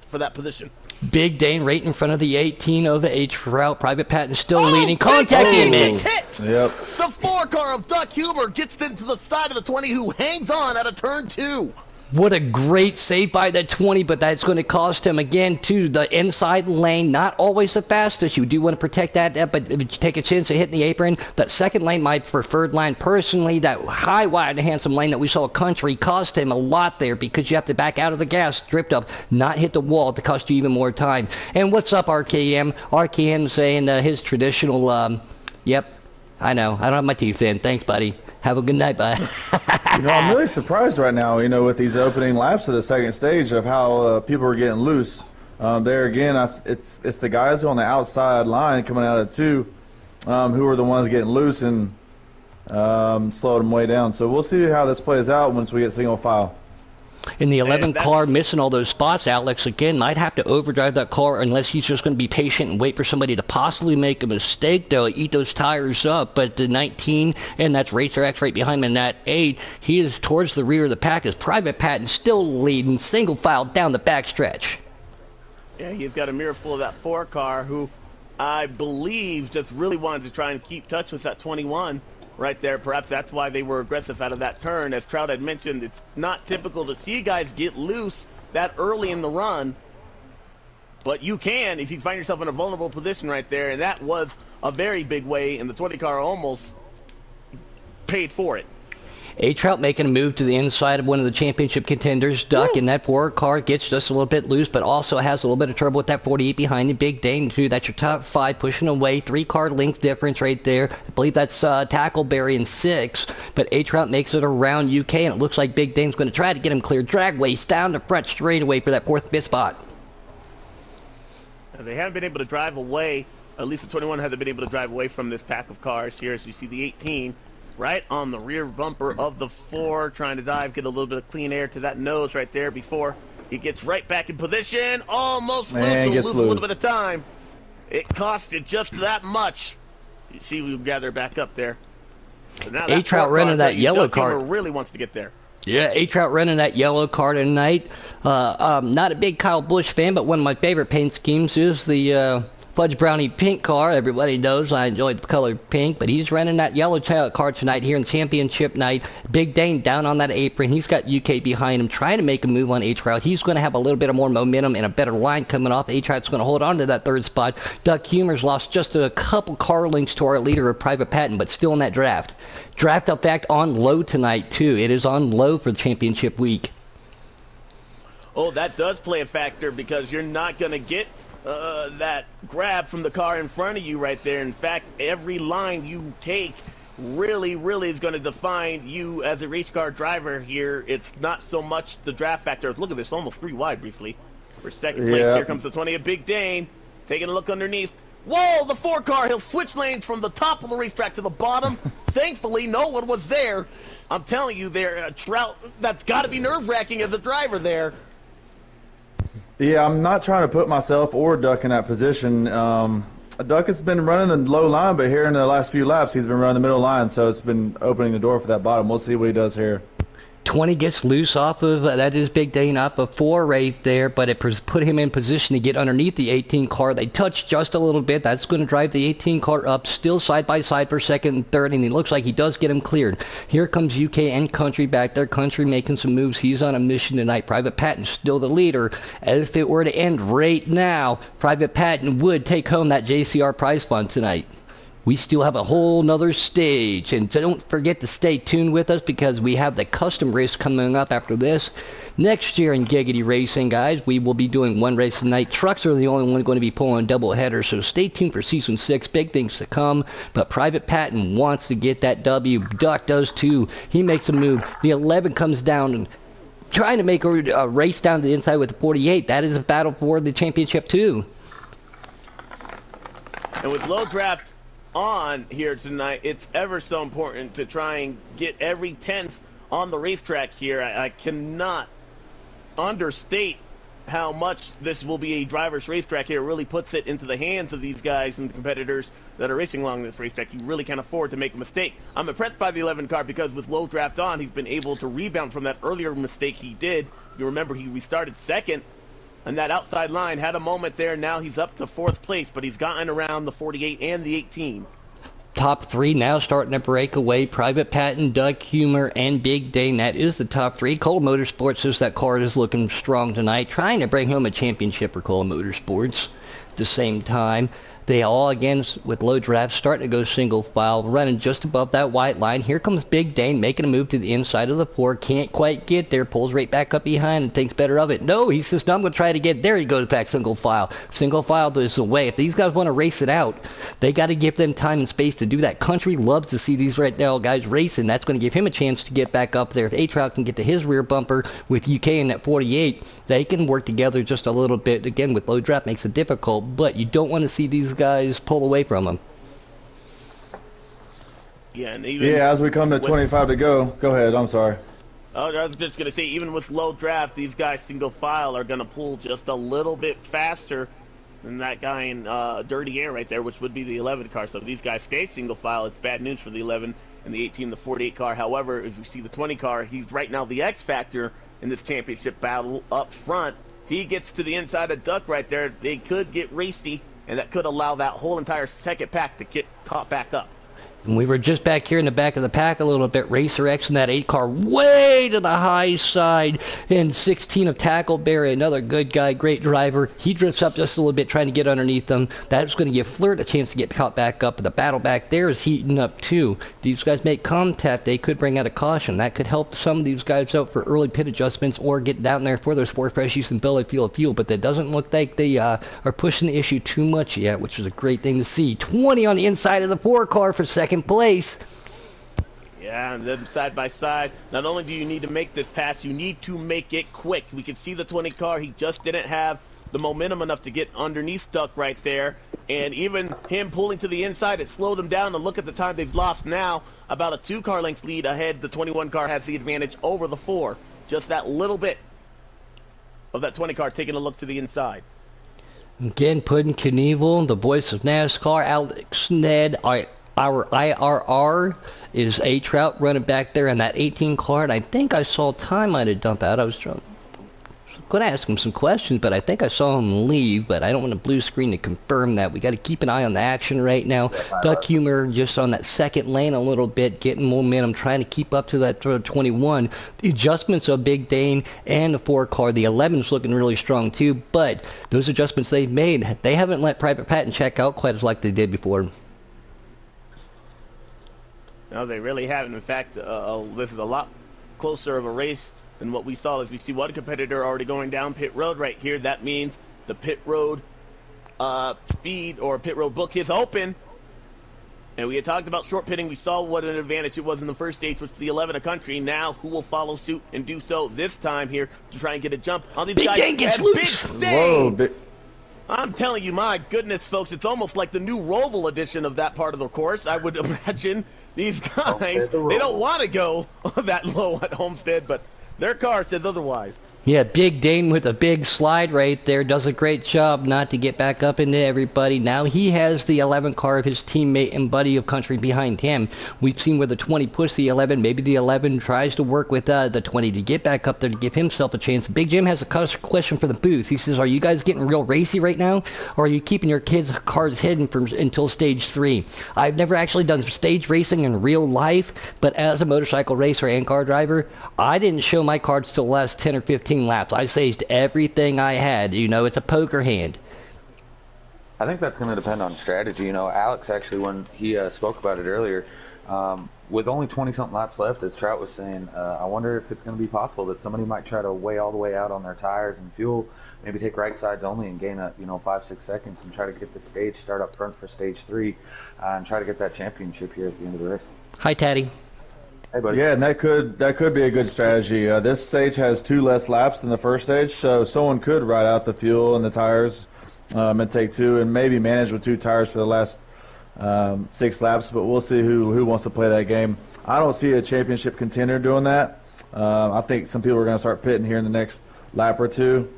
[SPEAKER 4] for that position.
[SPEAKER 1] Big Dane right in front of the 18 of the H route. Private Patton still leading. Contact image.
[SPEAKER 4] Yep. The 4 car of Duck Humor gets into the side of the 20 who hangs on out of turn 2.
[SPEAKER 1] What a great save by the 20, but that's going to cost him again to the inside lane. Not always the fastest. You do want to protect that, but if you take a chance of hitting the apron, that second lane, my preferred line personally, that high, wide, handsome lane that we saw Country cost him a lot there because you have to back out of the gas, drift up, not hit the wall to cost you even more time. And what's up, RKM? RKM saying his traditional, yep, I know. I don't have my teeth in. Thanks, buddy. Have a good night, bye.
[SPEAKER 2] I'm really surprised right now, with these opening laps of the second stage of how people are getting loose. There again, it's the guys on the outside line coming out of 2 who are the ones getting loose and slowed them way down. So we'll see how this plays out once we get single file.
[SPEAKER 1] In the 11 car, missing all those spots, Alex, again, might have to overdrive that car unless he's just going to be patient and wait for somebody to possibly make a mistake, though, eat those tires up. But the 19, and that's Racer X right behind him in that 8, he is towards the rear of the pack as Private Patton still leading, single file down the backstretch.
[SPEAKER 4] Yeah, he's got a mirror full of that 4 car who I believe just really wanted to try and keep touch with that 21. Right there, perhaps that's why they were aggressive out of that turn. As Trout had mentioned, it's not typical to see guys get loose that early in the run, but you can if you find yourself in a vulnerable position right there, and that was a very big way, and the 20 car almost paid for it.
[SPEAKER 1] A-Trout making a move to the inside of one of the championship contenders. Duck in that 4 car gets just a little bit loose, but also has a little bit of trouble with that 48 behind him. Big Dane, too. That's your top 5 pushing away. 3 car length difference right there. I believe that's Tackleberry in 6. But A-Trout makes it around UK, and it looks like Big Dane's going to try to get him clear. Dragways down the front straightaway for that 4th bit spot.
[SPEAKER 4] They haven't been able to drive away. At least the 21 hasn't been able to drive away from this pack of cars here. As you see the 18. Right on the rear bumper of the 4, trying to dive, get a little bit of clean air to that nose right there before He gets right back in position. Almost
[SPEAKER 2] Man,
[SPEAKER 4] loose.
[SPEAKER 2] gets
[SPEAKER 4] Lose a little
[SPEAKER 2] loose.
[SPEAKER 4] bit of time. It costed just that much. You see, we gather back up there. So now that
[SPEAKER 1] A-Trout running that yellow card.
[SPEAKER 4] really wants to get there.
[SPEAKER 1] Yeah, A-Trout running that yellow card tonight. Not a big Kyle Busch fan, but one of my favorite paint schemes is the Fudge Brownie pink car. Everybody knows I enjoy the color pink, but he's running that yellow car tonight here in championship night. Big Dane down on that apron. He's got UK behind him trying to make a move on A-Trout. He's going to have a little bit of more momentum and a better line coming off. A-Trout's going to hold on to that third spot. Duck Humor's lost just a couple car lengths to our leader of Private Patent, but still in that draft. Draft effect on low tonight, too. It is on low for the championship week.
[SPEAKER 4] Oh, that does play a factor because you're not going to get that grab from the car in front of you right there. In fact, every line you take really is going to define you as a race car driver here. It's not so much the draft factor. Look at this, almost 3 wide briefly. For second place, here comes the 20 of Big Dane. Taking a look underneath. Whoa, the 4 car, he'll switch lanes from the top of the racetrack to the bottom. Thankfully, no one was there. I'm telling you, there, Trout, that's got to be nerve-wracking as a driver there.
[SPEAKER 2] Yeah, I'm not trying to put myself or Duck in that position. Duck has been running the low line, but here in the last few laps, he's been running the middle line, so it's been opening the door for that bottom. We'll see what he does here.
[SPEAKER 1] 20 gets loose off of, that is Big Dane up a 4 right there, but it put him in position to get underneath the 18 car. They touched just a little bit. That's going to drive the 18 car up, still side by side for second and third, and he looks like he does get him cleared. Here comes UK and Country back there. Country making some moves. He's on a mission tonight. Private Patent still the leader. If it were to end right now, Private Patent would take home that JCR prize fund tonight. We still have a whole nother stage, and don't forget to stay tuned with us because we have the custom race coming up after this. Next year in Giggity Racing, guys, we will be doing 1 race a night. Trucks are the only one going to be pulling double headers, so stay tuned for Season 6. Big things to come, but Private Patent wants to get that W. Duck does too. He makes a move. The 11 comes down and trying to make a race down to the inside with the 48. That is a battle for the championship too.
[SPEAKER 4] And with low draft on here tonight, it's ever so important to try and get every 10th on the racetrack here. I cannot understate how much this will be a driver's racetrack here. It really puts it into the hands of these guys and the competitors that are racing along this racetrack. You really can't afford to make a mistake. I'm impressed by the 11 car because with low draft on, he's been able to rebound from that earlier mistake he did. If you remember, he restarted second on that outside line, had a moment there. Now he's up to 4th place, but he's gotten around the 48 and the 18.
[SPEAKER 1] Top 3 now starting to break away. Private Patent, Duck Humor, and Big Dane. That is the top 3. Cola Motorsports says that car is looking strong tonight, trying to bring home a championship for Cola Motorsports. At the same time, they all, again, with low drafts, starting to go single file, running just above that white line. Here comes Big Dane making a move to the inside of the 4. Can't quite get there. Pulls right back up behind and thinks better of it. No, he says, no, I'm going to try to get there. He goes back single file. Single file is the way. If these guys want to race it out, they got to give them time and space to do that. Country loves to see these right now guys racing. That's going to give him a chance to get back up there. If A-Trout can get to his rear bumper with UK in that 48, they can work together just a little bit. Again, with low draft makes it difficult, but you don't want to see these guys pull away from him.
[SPEAKER 4] Yeah, and even
[SPEAKER 2] as we come to 25 to go ahead, I'm sorry.
[SPEAKER 4] Oh, I was just going to say, even with low draft, these guys single file are going to pull just a little bit faster than that guy in dirty air right there, which would be the 11 car. So if these guys stay single file, it's bad news for the 11 and the 18, the 48 car. However, as we see the 20 car, he's right now the X factor in this championship battle up front. He gets to the inside of Duck right there. They could get racy, and that could allow that whole entire second pack to get caught back up.
[SPEAKER 1] And we were just back here in the back of the pack a little bit. Racer X and that 8 car way to the high side. And 16 of Tackleberry, another good guy, great driver. He drifts up just a little bit trying to get underneath them. That's going to give Flirt a chance to get caught back up. But the battle back there is heating up too. These guys make contact. They could bring out a caution. That could help some of these guys out for early pit adjustments or get down there for those 4 freshies and belly fuel. But that doesn't look like they are pushing the issue too much yet, which is a great thing to see. 20 on the inside of the 4 car for second place.
[SPEAKER 4] Yeah, and then side by side, not only do you need to make this pass, you need to make it quick. We can see the 20 car, he just didn't have the momentum enough to get underneath Duck right there, and even him pulling to the inside, it slowed him down. And look at the time they've lost now, about a 2 car length lead ahead. The 21 car has the advantage over the 4, just that little bit. of that 20 car taking a look to the inside.
[SPEAKER 1] Again, Puddin' Knievel, the voice of NASCAR, Alex Ned, our IRR is A Trout running back there in that 18 car, and I think I saw Ty might have dumped out. I was going to ask him some questions, but I think I saw him leave, but I don't want a blue screen to confirm that. We got to keep an eye on the action right now. Duck Humor just on that second lane a little bit, getting momentum, trying to keep up to that 21. The adjustments of Big Dane and the 4 car, the 11's looking really strong too, but those adjustments they've made, they haven't let Private Patton check out quite as like they did before.
[SPEAKER 4] No, they really haven't. In fact, this is a lot closer of a race than what we saw, as we see one competitor already going down pit road right here. That means the pit road speed or pit road book is open. And we had talked about short pitting. We saw what an advantage it was in the first stage, which is the 11 a country. Now, who will follow suit and do so this time here to try and get a jump on these guys?
[SPEAKER 1] Big gets loose.
[SPEAKER 2] Whoa,
[SPEAKER 4] I'm telling you, my goodness, folks, it's almost like the new Roval edition of that part of the course. I would imagine these guys, they don't want to go that low at Homestead, but their car says otherwise.
[SPEAKER 1] Yeah, Big Dane with a big slide right there does a great job not to get back up into everybody. Now he has the 11 car of his teammate and buddy of country behind him. We've seen where the 20 pushed the 11. Maybe the 11 tries to work with the 20 to get back up there to give himself a chance. Big Jim has a question for the booth. He says, are you guys getting real racy right now, or are you keeping your kids' cars hidden until stage 3? I've never actually done stage racing in real life, but as a motorcycle racer and car driver, I didn't show my cards till the last 10 or 15 laps. I saged everything I had. You know, it's a poker hand.
[SPEAKER 5] I think that's going to depend on strategy. You know, Alex actually, when he spoke about it earlier, with only 20-something laps left, as Trout was saying, I wonder if it's going to be possible that somebody might try to weigh all the way out on their tires and fuel, maybe take right sides only and gain 5-6 seconds and try to get the stage start up front for stage 3 and try to get that championship here at the end of the race.
[SPEAKER 1] Hi, Taddy.
[SPEAKER 5] Hey, buddy.
[SPEAKER 2] Yeah, and that could be a good strategy. This stage has 2 less laps than the first stage, so someone could ride out the fuel and the tires and take 2 and maybe manage with 2 tires for the last 6 laps, but we'll see who wants to play that game. I don't see a championship contender doing that. I think some people are going to start pitting here in the next lap or 2,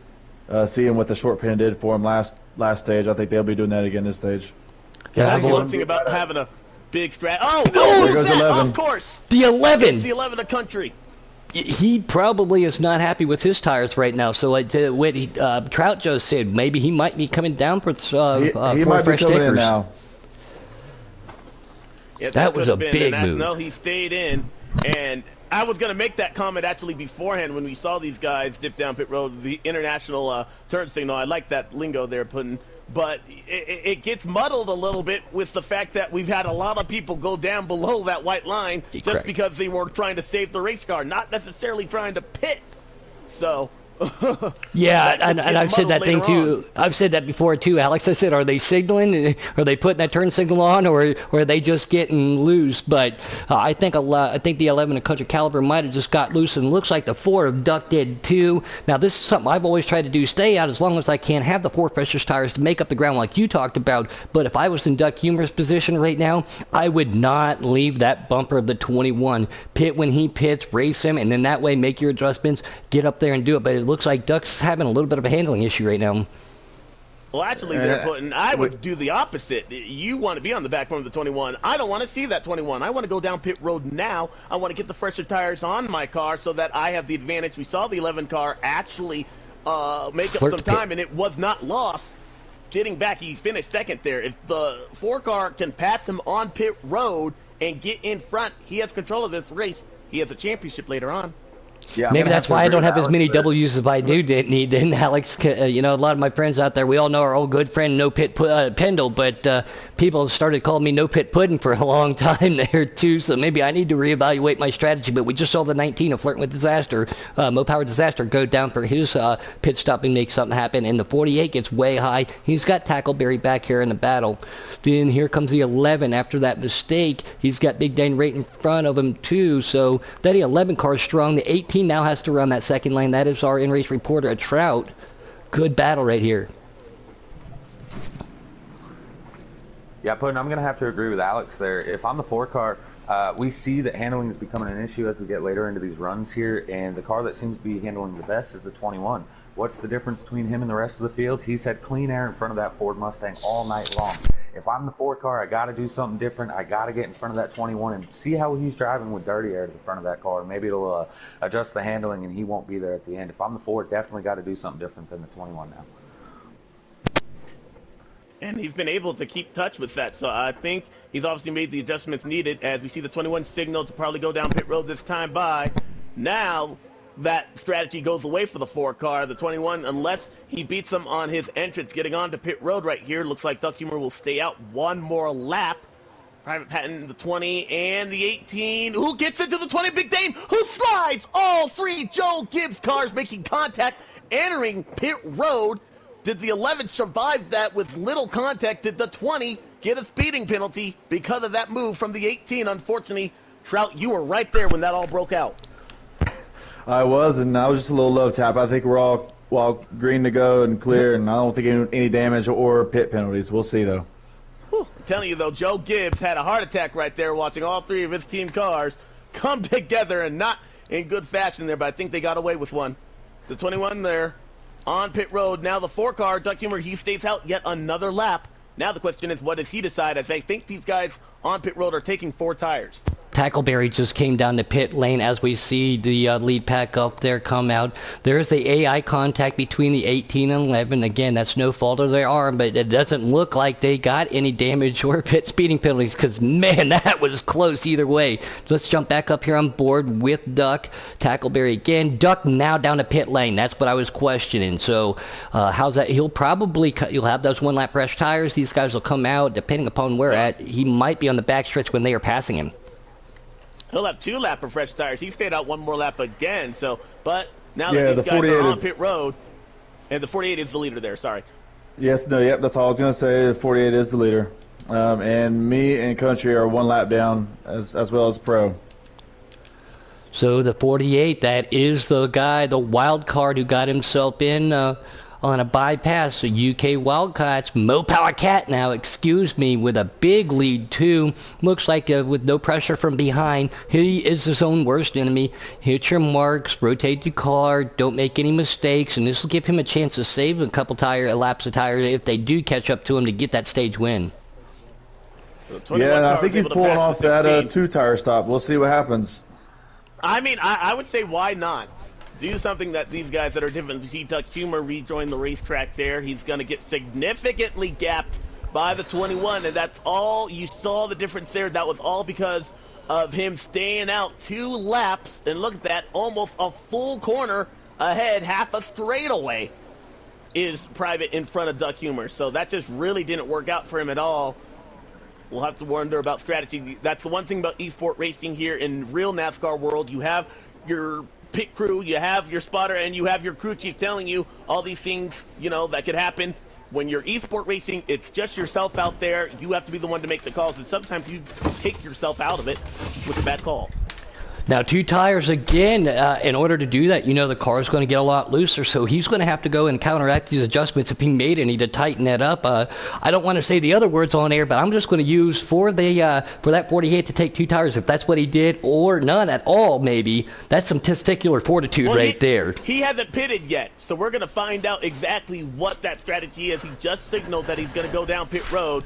[SPEAKER 2] seeing what the short pin did for them last stage. I think they'll be doing that again this stage.
[SPEAKER 4] Yeah, one thing about having a big strat. Oh,
[SPEAKER 2] there goes 11.
[SPEAKER 4] Of course.
[SPEAKER 1] The 11.
[SPEAKER 4] It's the 11 a country.
[SPEAKER 1] He probably is not happy with his tires right now. So what Trout just said, maybe he might be coming down for
[SPEAKER 2] he might
[SPEAKER 1] fresh
[SPEAKER 2] be coming in
[SPEAKER 1] stickers.
[SPEAKER 2] now.
[SPEAKER 4] Yeah,
[SPEAKER 1] that was a big move.
[SPEAKER 4] No, he stayed in, and I was going to make that comment actually beforehand when we saw these guys dip down pit road, the international turn signal. I like that lingo they're putting. But it gets muddled a little bit with the fact that we've had a lot of people go down below that white line just because they were trying to save the race car, not necessarily trying to pit. So...
[SPEAKER 1] yeah, and I've said that thing too. I've said that before too, Alex. I said, are they signaling? Are they putting that turn signal on, or are they just getting loose? But I think the 11 of Country Caliber might have just got loose, and it looks like the 4 of Duck did too. Now this is something I've always tried to do: stay out as long as I can, have the 4 freshest tires to make up the ground like you talked about. But if I was in Duck Humor's position right now, I would not leave that bumper of the 21. Pit when he pits, race him, and then that way make your adjustments, get up there and do it. But it looks like Duck's having a little bit of a handling issue right now.
[SPEAKER 4] Well, actually, I would do the opposite. You want to be on the back corner of the 21. I don't want to see that 21. I want to go down pit road now. I want to get the fresher tires on my car so that I have the advantage. We saw the 11 car actually make up some time, and it was not lost. Getting back, he finished second there. If the 4 car can pass him on pit road and get in front, he has control of this race. He has a championship later on.
[SPEAKER 5] Yeah,
[SPEAKER 1] maybe that's why I don't have as many W's as I do need. And Alex, a lot of my friends out there, we all know our old good friend No Pit Pendle, but people started calling me No Pit Puddin' for a long time there too. So maybe I need to reevaluate my strategy. But we just saw the 19 of Flirting with Disaster, Mo Power Disaster, go down for his pit stop and make something happen. And the 48 gets way high. He's got Tackleberry back here in the battle. Then here comes the 11 after that mistake. He's got Big Dane right in front of him too. So that 11 car is strong. The 18 now has to run that second lane. That is our in-race reporter, a Trout. Good battle right here.
[SPEAKER 5] Yeah, Puddin', I'm going to have to agree with Alex there. If I'm the 4 car, we see that handling is becoming an issue as we get later into these runs here, and the car that seems to be handling the best is the 21. What's the difference between him and the rest of the field? He's had clean air in front of that Ford Mustang all night long. If I'm the Ford car, I got to do something different. I got to get in front of that 21 and see how he's driving with dirty air to the front of that car. Maybe it'll adjust the handling and he won't be there at the end. If I'm the Ford, definitely got to do something different than the 21 now.
[SPEAKER 4] And he's been able to keep touch with that. So I think he's obviously made the adjustments needed as we see the 21 signal to probably go down pit road this time by. Now that strategy goes away for the 4 car. The 21, unless he beats him on his entrance getting onto pit road right here, looks like Duck Humor will stay out one more lap. Private Patent, the 20, and the 18. Who gets into the 20? Big Dane, who slides all 3 Joel Gibbs cars making contact, entering pit road. Did the 11 survive that with little contact? Did the 20 get a speeding penalty because of that move from the 18? Unfortunately, Trout, you were right there when that all broke out.
[SPEAKER 2] I was, and I was just a little love tap. I think we're all green to go and clear, and I don't think any damage or pit penalties. We'll see, though.
[SPEAKER 4] Whew. I'm telling you, though, Joe Gibbs had a heart attack right there watching all 3 of his team cars come together and not in good fashion there, but I think they got away with one. The 21 there on pit road. Now the 4 car, Duck Humor, he stays out yet another lap. Now the question is, what does he decide? As I think these guys on pit road are taking 4 tires.
[SPEAKER 1] Tackleberry just came down the pit lane as we see the lead pack up there come out. There's the AI contact between the 18 and 11. Again, that's no fault of their arm, but it doesn't look like they got any damage or pit speeding penalties because, man, that was close either way. Let's jump back up here on board with Duck. Tackleberry again. Duck now down the pit lane. That's what I was questioning. So how's that? He'll probably you'll have those 1 lap fresh tires. These guys will come out depending upon where at. He might be on the backstretch when they are passing him.
[SPEAKER 4] He'll have 2 lap of fresh tires. He stayed out 1 more lap again. So, but now that
[SPEAKER 2] Yeah,
[SPEAKER 4] these
[SPEAKER 2] the
[SPEAKER 4] guys
[SPEAKER 2] 48
[SPEAKER 4] are on pit road, and the 48 is the leader there. Sorry.
[SPEAKER 2] Yes, no, yep, that's all I was going to say. The 48 is the leader. And me and Country are 1 lap down as well as Pro.
[SPEAKER 1] So the 48, that is the guy, the wild card who got himself in on a bypass. So UK Wildcats, Mo Power Cat now, excuse me, with a big lead too. Looks like with no pressure from behind, he is his own worst enemy. Hit your marks, rotate the car, don't make any mistakes, and this will give him a chance to save a couple laps of tires if they do catch up to him to get that stage win.
[SPEAKER 2] Yeah, and I think he's pulling off that 2-tire stop. We'll see what happens.
[SPEAKER 4] I mean, I would say why not? Do something that these guys that are different. You see Duck Humor rejoin the racetrack there. He's going to get significantly gapped by the 21, and that's all. You saw the difference there. That was all because of him staying out 2 laps. And look at that, almost a full corner ahead, half a straightaway is Private in front of Duck Humor. So that just really didn't work out for him at all. We'll have to wonder about strategy. That's the one thing about esport racing here in real NASCAR world. You have your pit crew, you have your spotter, and you have your crew chief telling you all these things, you know, that could happen. When you're esport racing, it's just yourself out there. You have to be the one to make the calls, and sometimes you take yourself out of it with a bad call.
[SPEAKER 1] Now 2 tires again. In order to do that, you know the car is going to get a lot looser, so he's going to have to go and counteract these adjustments if he made any to tighten that up. I don't want to say the other words on air, but I'm just going to use for that 48 to take 2 tires if that's what he did, or none at all maybe. That's some testicular fortitude there.
[SPEAKER 4] He hasn't pitted yet, so we're going to find out exactly what that strategy is. He just signaled that he's going to go down pit road,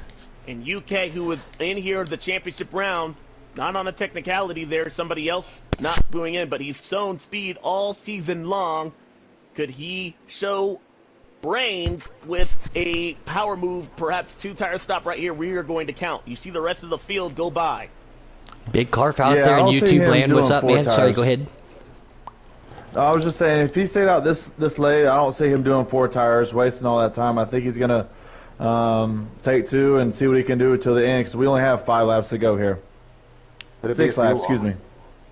[SPEAKER 4] and UK, who was in here the championship round, not on a technicality there, somebody else not booing in, but he's shown speed all season long. Could he show brains with a power move, perhaps 2-tire stop right here? We are going to count. You see the rest of the field go by.
[SPEAKER 1] Big Carf out there in YouTube land. What's up, man?
[SPEAKER 2] Tires.
[SPEAKER 1] Sorry, go ahead.
[SPEAKER 2] I was just saying, if he stayed out this late, I don't see him doing 4 tires, wasting all that time. I think he's going to take 2 and see what he can do until the end, because we only have 5 laps to go here. 6 laps, excuse me.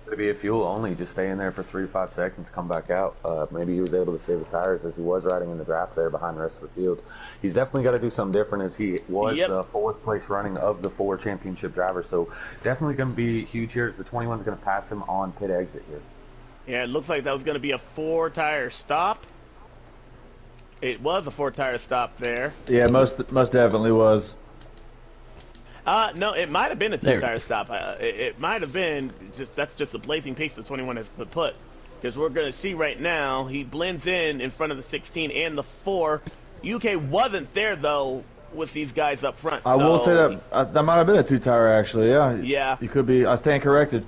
[SPEAKER 5] Could it be a fuel only? Just stay in there for 3 to 5 seconds, come back out. Maybe he was able to save his tires as he was riding in the draft there behind the rest of the field. He's definitely got to do something different, as he was the 4th place running of the 4 championship drivers. So definitely going to be huge here as the 21 is going to pass him on pit exit here.
[SPEAKER 4] Yeah, it looks like that was going to be a 4-tire stop. It was a 4-tire stop there.
[SPEAKER 2] Yeah, most definitely was.
[SPEAKER 4] No, it might have been a 2-tire stop. It might have been that's just the blazing pace the 21 has put. because we're going to see right now he blends in front of the 16 and the 4. UK wasn't there though with these guys up front.
[SPEAKER 2] I will say that that might have been a 2-tire actually.
[SPEAKER 4] Yeah.
[SPEAKER 2] You could be. I stand corrected.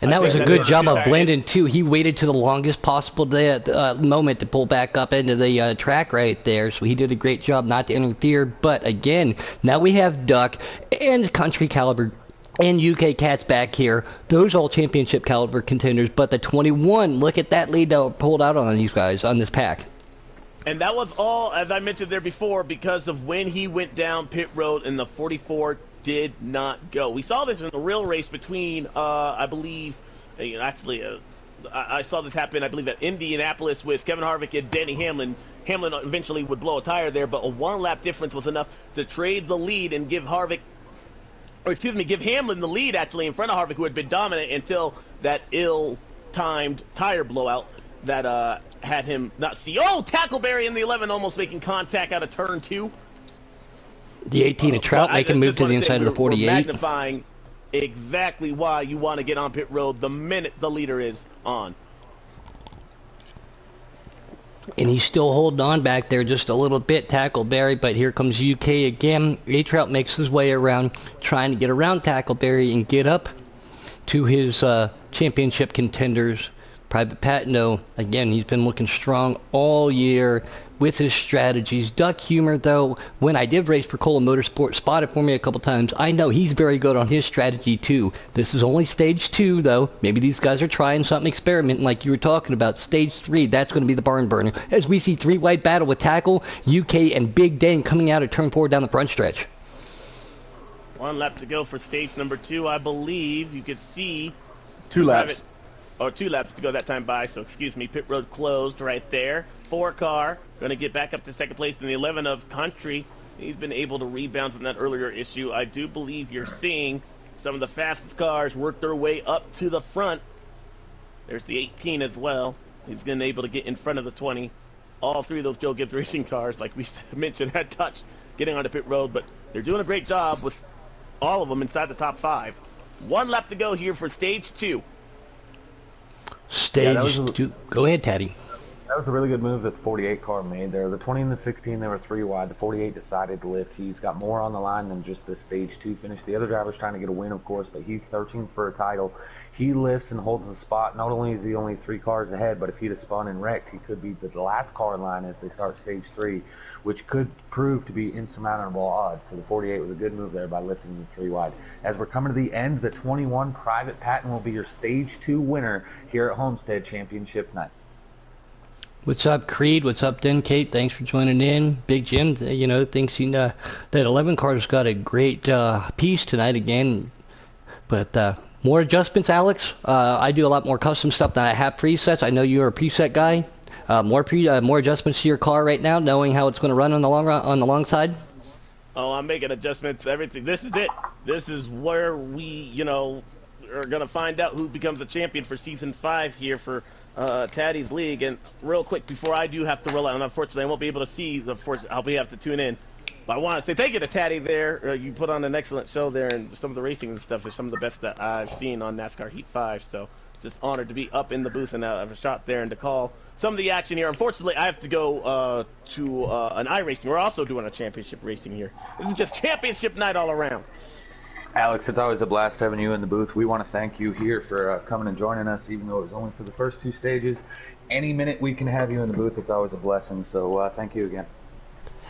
[SPEAKER 1] And that was a good job of blending too. He waited to the longest possible moment to pull back up into the track right there. So he did a great job not to interfere. But again, now we have Duck and Country Caliber and UK Cats back here. Those all championship caliber contenders. But the 21, look at that lead that pulled out on these guys on this pack.
[SPEAKER 4] And that was all, as I mentioned there before, because of when he went down pit road and the 44 did not go. We saw this in the real race between, I believe, I saw this happen, I believe, at Indianapolis with Kevin Harvick and Denny Hamlin. Hamlin eventually would blow a tire there, but a one-lap difference was enough to trade the lead and give give Hamlin the lead, actually, in front of Harvick, who had been dominant until that ill-timed tire blowout that had him not see. Oh, Tackleberry in the 11 almost making contact out of turn 2.
[SPEAKER 1] The 18 of Trout making a move to the inside of the 48.
[SPEAKER 4] We're magnifying exactly why you want to get on pit road the minute the leader is on.
[SPEAKER 1] And he's still holding on back there just a little bit, Tackleberry, but here comes UK again. A-Trout makes his way around, trying to get around Tackleberry and get up to his championship contenders. Private Patino, again, he's been looking strong all year with his strategies. Duck Humor, though, when I did race for Cola Motorsport, spotted for me a couple times. I know he's very good on his strategy, too. This is only stage 2, though. Maybe these guys are trying something, experimenting like you were talking about. Stage 3, that's going to be the barn burner. As we see 3-wide battle with Tackle, UK, and Big Dane coming out of turn 4 down the front stretch.
[SPEAKER 4] 1 lap to go for stage number 2, I believe. You could see
[SPEAKER 2] 2 laps.
[SPEAKER 4] 2 laps to go that time by, so excuse me. Pit road closed right there. 4 car, going to get back up to second place in the 11 of Country. He's been able to rebound from that earlier issue. I do believe you're seeing some of the fastest cars work their way up to the front. There's the 18 as well. He's been able to get in front of the 20. All 3 of those Joe Gibbs Racing cars, like we mentioned, had touched getting onto pit road, but they're doing a great job with all of them inside the top 5. 1 lap to go here for stage 2.
[SPEAKER 1] Stage 2. Go ahead, Taddy.
[SPEAKER 5] That was a really good move that the 48 car made there. The 20 and the 16, they were 3 wide. The 48 decided to lift. He's got more on the line than just this stage 2 finish. The other driver's trying to get a win, of course, but he's searching for a title. He lifts and holds the spot. Not only is he only 3 cars ahead, but if he'd have spun and wrecked, he could be the last car in line as they start stage 3, which could prove to be insurmountable odds. So the 48 was a good move there by lifting the 3 wide. As we're coming to the end, the 21 Private Patton will be your stage 2 winner here at Homestead Championship night.
[SPEAKER 1] What's up, Creed? What's up, Den Kate? Thanks for joining in. Big Jim, thinks that 11 car's got a great piece tonight again. But more adjustments, Alex. I do a lot more custom stuff than I have presets. I know you're a preset guy. More adjustments to your car right now, knowing how it's going to run on the long side.
[SPEAKER 4] Oh, I'm making adjustments. Everything. This is it. This is where we, are going to find out who becomes the champion for season 5 here for Taddy's League. And real quick, before I do have to roll out, and unfortunately I won't be able to see I'll be have to tune in. But I want to say thank you to Taddy there. You put on an excellent show there, and some of the racing and stuff is some of the best that I've seen on NASCAR Heat 5. So just honored to be up in the booth and have a shot there and to call some of the action here. Unfortunately, I have to go to an iRacing. We're also doing a championship racing here. This is just championship night all around.
[SPEAKER 5] Alex, it's always a blast having you in the booth. We want to thank you here for coming and joining us, even though it was only for the first 2 stages. Any minute we can have you in the booth, it's always a blessing. So thank you again.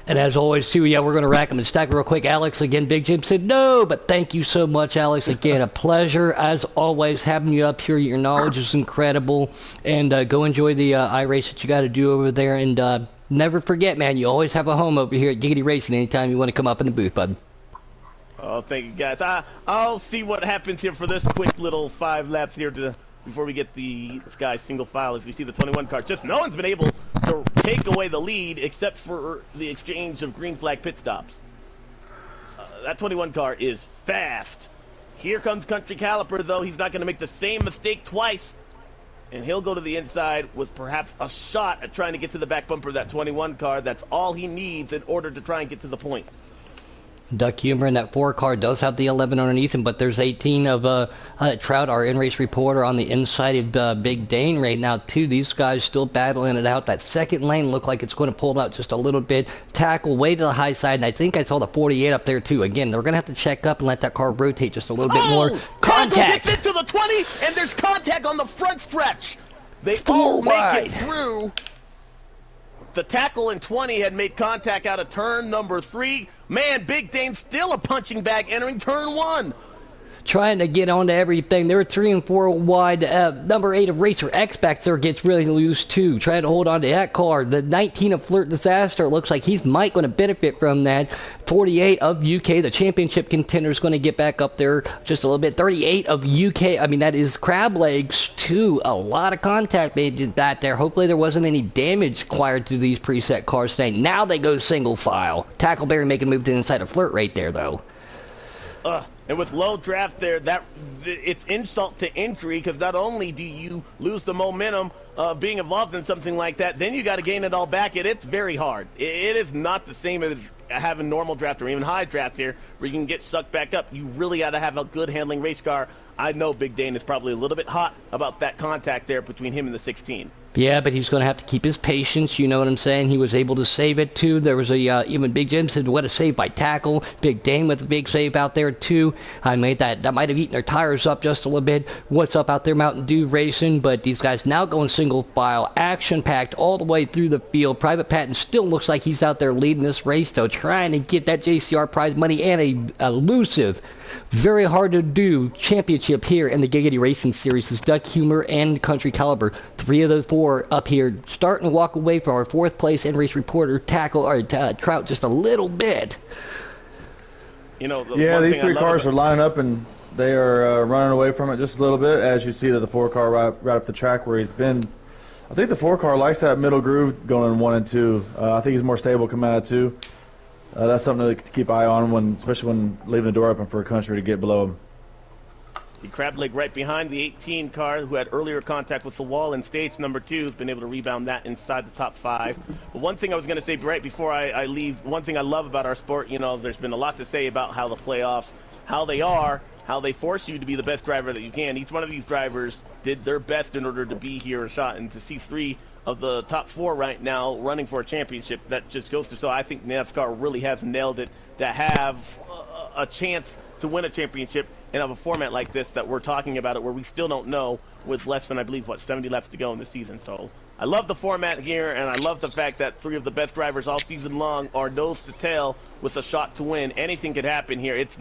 [SPEAKER 1] And as always, too, we're going to rack them and stack real quick. Alex, again, Big Jim said no, but thank you so much, Alex. Again, a pleasure, as always, having you up here. Your knowledge is incredible. And go enjoy the iRace that you got to do over there. And never forget, man, you always have a home over here at Giggity Racing anytime you want to come up in the booth, bud.
[SPEAKER 4] Oh, thank you, guys. I'll see what happens here for this quick little 5 laps here before we get this guy's single file. As we see the 21 car, just no one's been able to take away the lead except for the exchange of green flag pit stops. That 21 car is fast. Here comes Country Caliper, though. He's not going to make the same mistake twice. And he'll go to the inside with perhaps a shot at trying to get to the back bumper of that 21 car. That's all he needs in order to try and get to the point.
[SPEAKER 1] Duck Humor in that 4 car does have the 11 underneath him, but there's 18 of Trout, our in-race reporter, on the inside of Big Dane right now, too. These guys still battling it out. That second lane looked like it's going to pull out just a little bit. Tackle way to the high side, and I think I saw the 48 up there, too. Again, they're going to have to check up and let that car rotate just a little bit more. Contact!
[SPEAKER 4] Gets into the 20, and there's contact on the front stretch. They all make it through. The tackle in 20 had made contact out of turn number 3. Man, Big Dane's still a punching bag entering turn 1.
[SPEAKER 1] Trying to get onto everything. They're 3 and 4 wide. Number 8 of Racer X back there gets really loose too. Trying to hold on to that car. The 19 of Flirt Disaster looks like he's might going to benefit from that. 48 of UK, the championship contender, is going to get back up there just a little bit. 38 of UK, I mean that is Crab Legs too. A lot of contact made that there. Hopefully there wasn't any damage acquired to these preset cars today. Now they go single file. Tackleberry making a move to the inside of Flirt right there though.
[SPEAKER 4] And with low draft there, it's insult to injury, because not only do you lose the momentum of being involved in something like that, then you got to gain it all back, and it's very hard. It is not the same as having normal draft or even high draft here, where you can get sucked back up. You really got to have a good handling race car. I know Big Dane is probably a little bit hot about that contact there between him and the 16.
[SPEAKER 1] Yeah, but he's going to have to keep his patience. You know what I'm saying? He was able to save it, too. There was even Big Jim said, what a save by tackle. Big Dane with a big save out there, too. I made that might have eaten their tires up just a little bit. What's up out there, Mountain Dew Racing? But these guys now going single file, action-packed all the way through the field. Private Patton still looks like he's out there leading this race, though, trying to get that JCR prize money and a elusive, very hard to do championship here in the Giggity Racing Series. Is Duck Humor and Country Caliber. 3 of the 4 up here, starting to walk away from our 4th place in race reporter Trout just a little bit.
[SPEAKER 4] You know,
[SPEAKER 2] these 3 cars are lining up and they are running away from it just a little bit. As you see that the 4 car right up the track where he's been. I think the 4 car likes that middle groove going in 1 and 2. I think he's more stable coming out of 2. That's something to keep an eye on, especially when leaving the door open for a Country to get below him.
[SPEAKER 4] The Crab Leg right behind the 18 car, who had earlier contact with the wall in stage number 2, has been able to rebound that inside the top 5. But one thing I was going to say right before I leave, one thing I love about our sport, you know, there's been a lot to say about how the playoffs, how they force you to be the best driver that you can. Each one of these drivers did their best in order to be here and shot, and to see 3 of the top 4 right now running for a championship, that just goes to show I think NASCAR really has nailed it to have a chance to win a championship and have a format like this that we're talking about it, where we still don't know, with less than, I believe, 70 laps to go in the season. So I love the format here, and I love the fact that 3 of the best drivers all season long are nose to tail with a shot to win. Anything could happen here. It's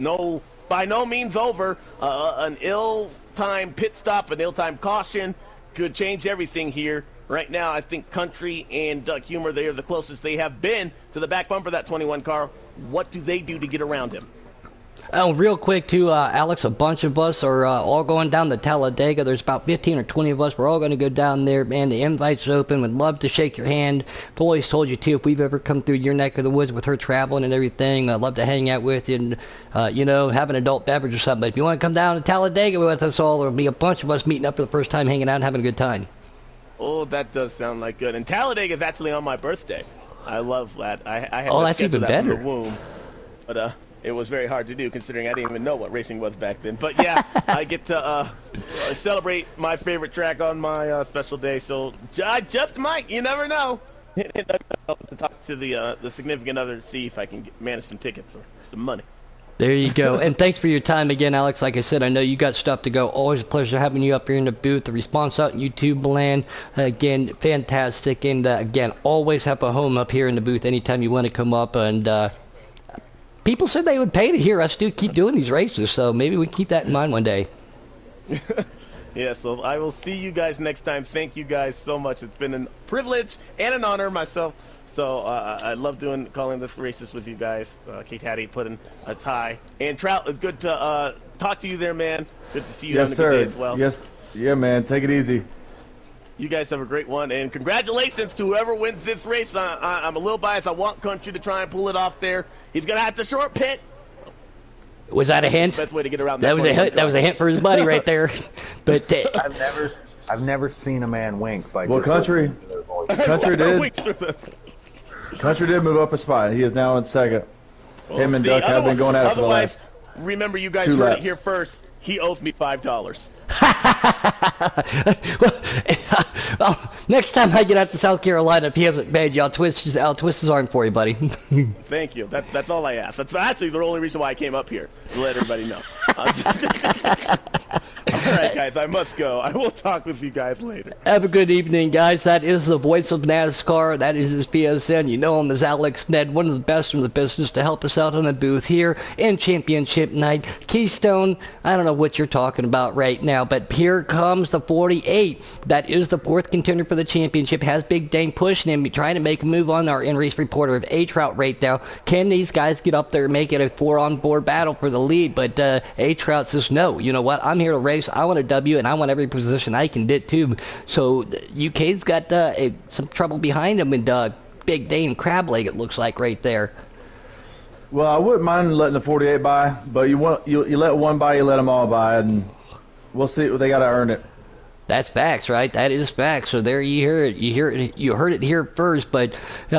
[SPEAKER 4] by no means over. An ill-timed pit stop, an ill-timed caution could change everything here. Right now, I think Country and Duck Humor, they are the closest they have been to the back bumper of that 21 car. What do they do to get around him?
[SPEAKER 1] Oh, real quick, too, Alex, a bunch of us are all going down to Talladega. There's about 15 or 20 of us. We're all going to go down there, man. The invite's open. Would love to shake your hand. I've always told you, too, if we've ever come through your neck of the woods with her traveling and everything, I'd love to hang out with you and, have an adult beverage or something. But if you want to come down to Talladega with us all, there'll be a bunch of us meeting up for the first time, hanging out and having a good time.
[SPEAKER 4] Oh, that does sound like good. And Talladega is actually on my birthday. I love that. I had
[SPEAKER 1] that's even better.
[SPEAKER 4] From the womb, but it was very hard to do considering I didn't even know what racing was back then. But yeah, I get to celebrate my favorite track on my special day. So I just might, you never know, to talk to the significant other to see if I can manage some tickets or some money.
[SPEAKER 1] There you go. And thanks for your time again, Alex. Like I said, I know you got stuff to go. Always a pleasure having you up here in the booth. The response out in YouTube land, again, fantastic. And again, always have a home up here in the booth anytime you want to come up. And people said they would pay to hear us keep doing these races, so maybe we can keep that in mind one day.
[SPEAKER 4] Yeah, so I will see you guys next time. Thank you guys so much. It's been a privilege and an honor myself. So I love calling this races with you guys. KTatty put in a tie. And Trout, it's good to talk to you there, man. Good to see you.
[SPEAKER 2] Yes, sir.
[SPEAKER 4] Good day as well.
[SPEAKER 2] Yes, yeah, man. Take it easy.
[SPEAKER 4] You guys have a great one, and congratulations to whoever wins this race. I'm a little biased. I want Country to try and pull it off there. He's gonna have to short pit.
[SPEAKER 1] Was that a hint?
[SPEAKER 4] Best way to get around
[SPEAKER 1] that was a hint. That was a hint for his buddy right there. But
[SPEAKER 5] I've never seen a man wink by.
[SPEAKER 2] Well, Country did. Country did move up a spot. He is now in second. Him and Duck have been going at it for the last.
[SPEAKER 4] Remember, you guys
[SPEAKER 2] 2
[SPEAKER 4] heard
[SPEAKER 2] laps.
[SPEAKER 4] it here first. He owes me $5.
[SPEAKER 1] Well, next time I get out to South Carolina, if he hasn't paid you, I'll twist his arm for you, buddy.
[SPEAKER 4] Thank you. That's all I ask. That's actually the only reason why I came up here, to let everybody know. All right, guys, I must go. I will talk with you guys later.
[SPEAKER 1] Have a good evening, guys. That is the voice of NASCAR. That is his PSN. You know him as Alex Ned, one of the best in the business to help us out on the booth here in Championship Night. Keystone, I don't know what you're talking about right now, but here comes the 48. That is the 4th contender for the championship. Has Big Dane pushing him, trying to make a move on our in-race reporter of A-Trout right now. Can these guys get up there and make it a 4-on-4 battle for the lead? But A-Trout says, no, you know what? I'm here to race. I want a W, and I want every position I can get too. So UK's got some trouble behind him, and Big Dane Crableg, it looks like right there.
[SPEAKER 2] Well, I wouldn't mind letting the 48 by, but you let one by, you let them all by, and we'll see. They got to earn it.
[SPEAKER 1] That's facts, right? That is facts. So there you hear it. You heard it here first. But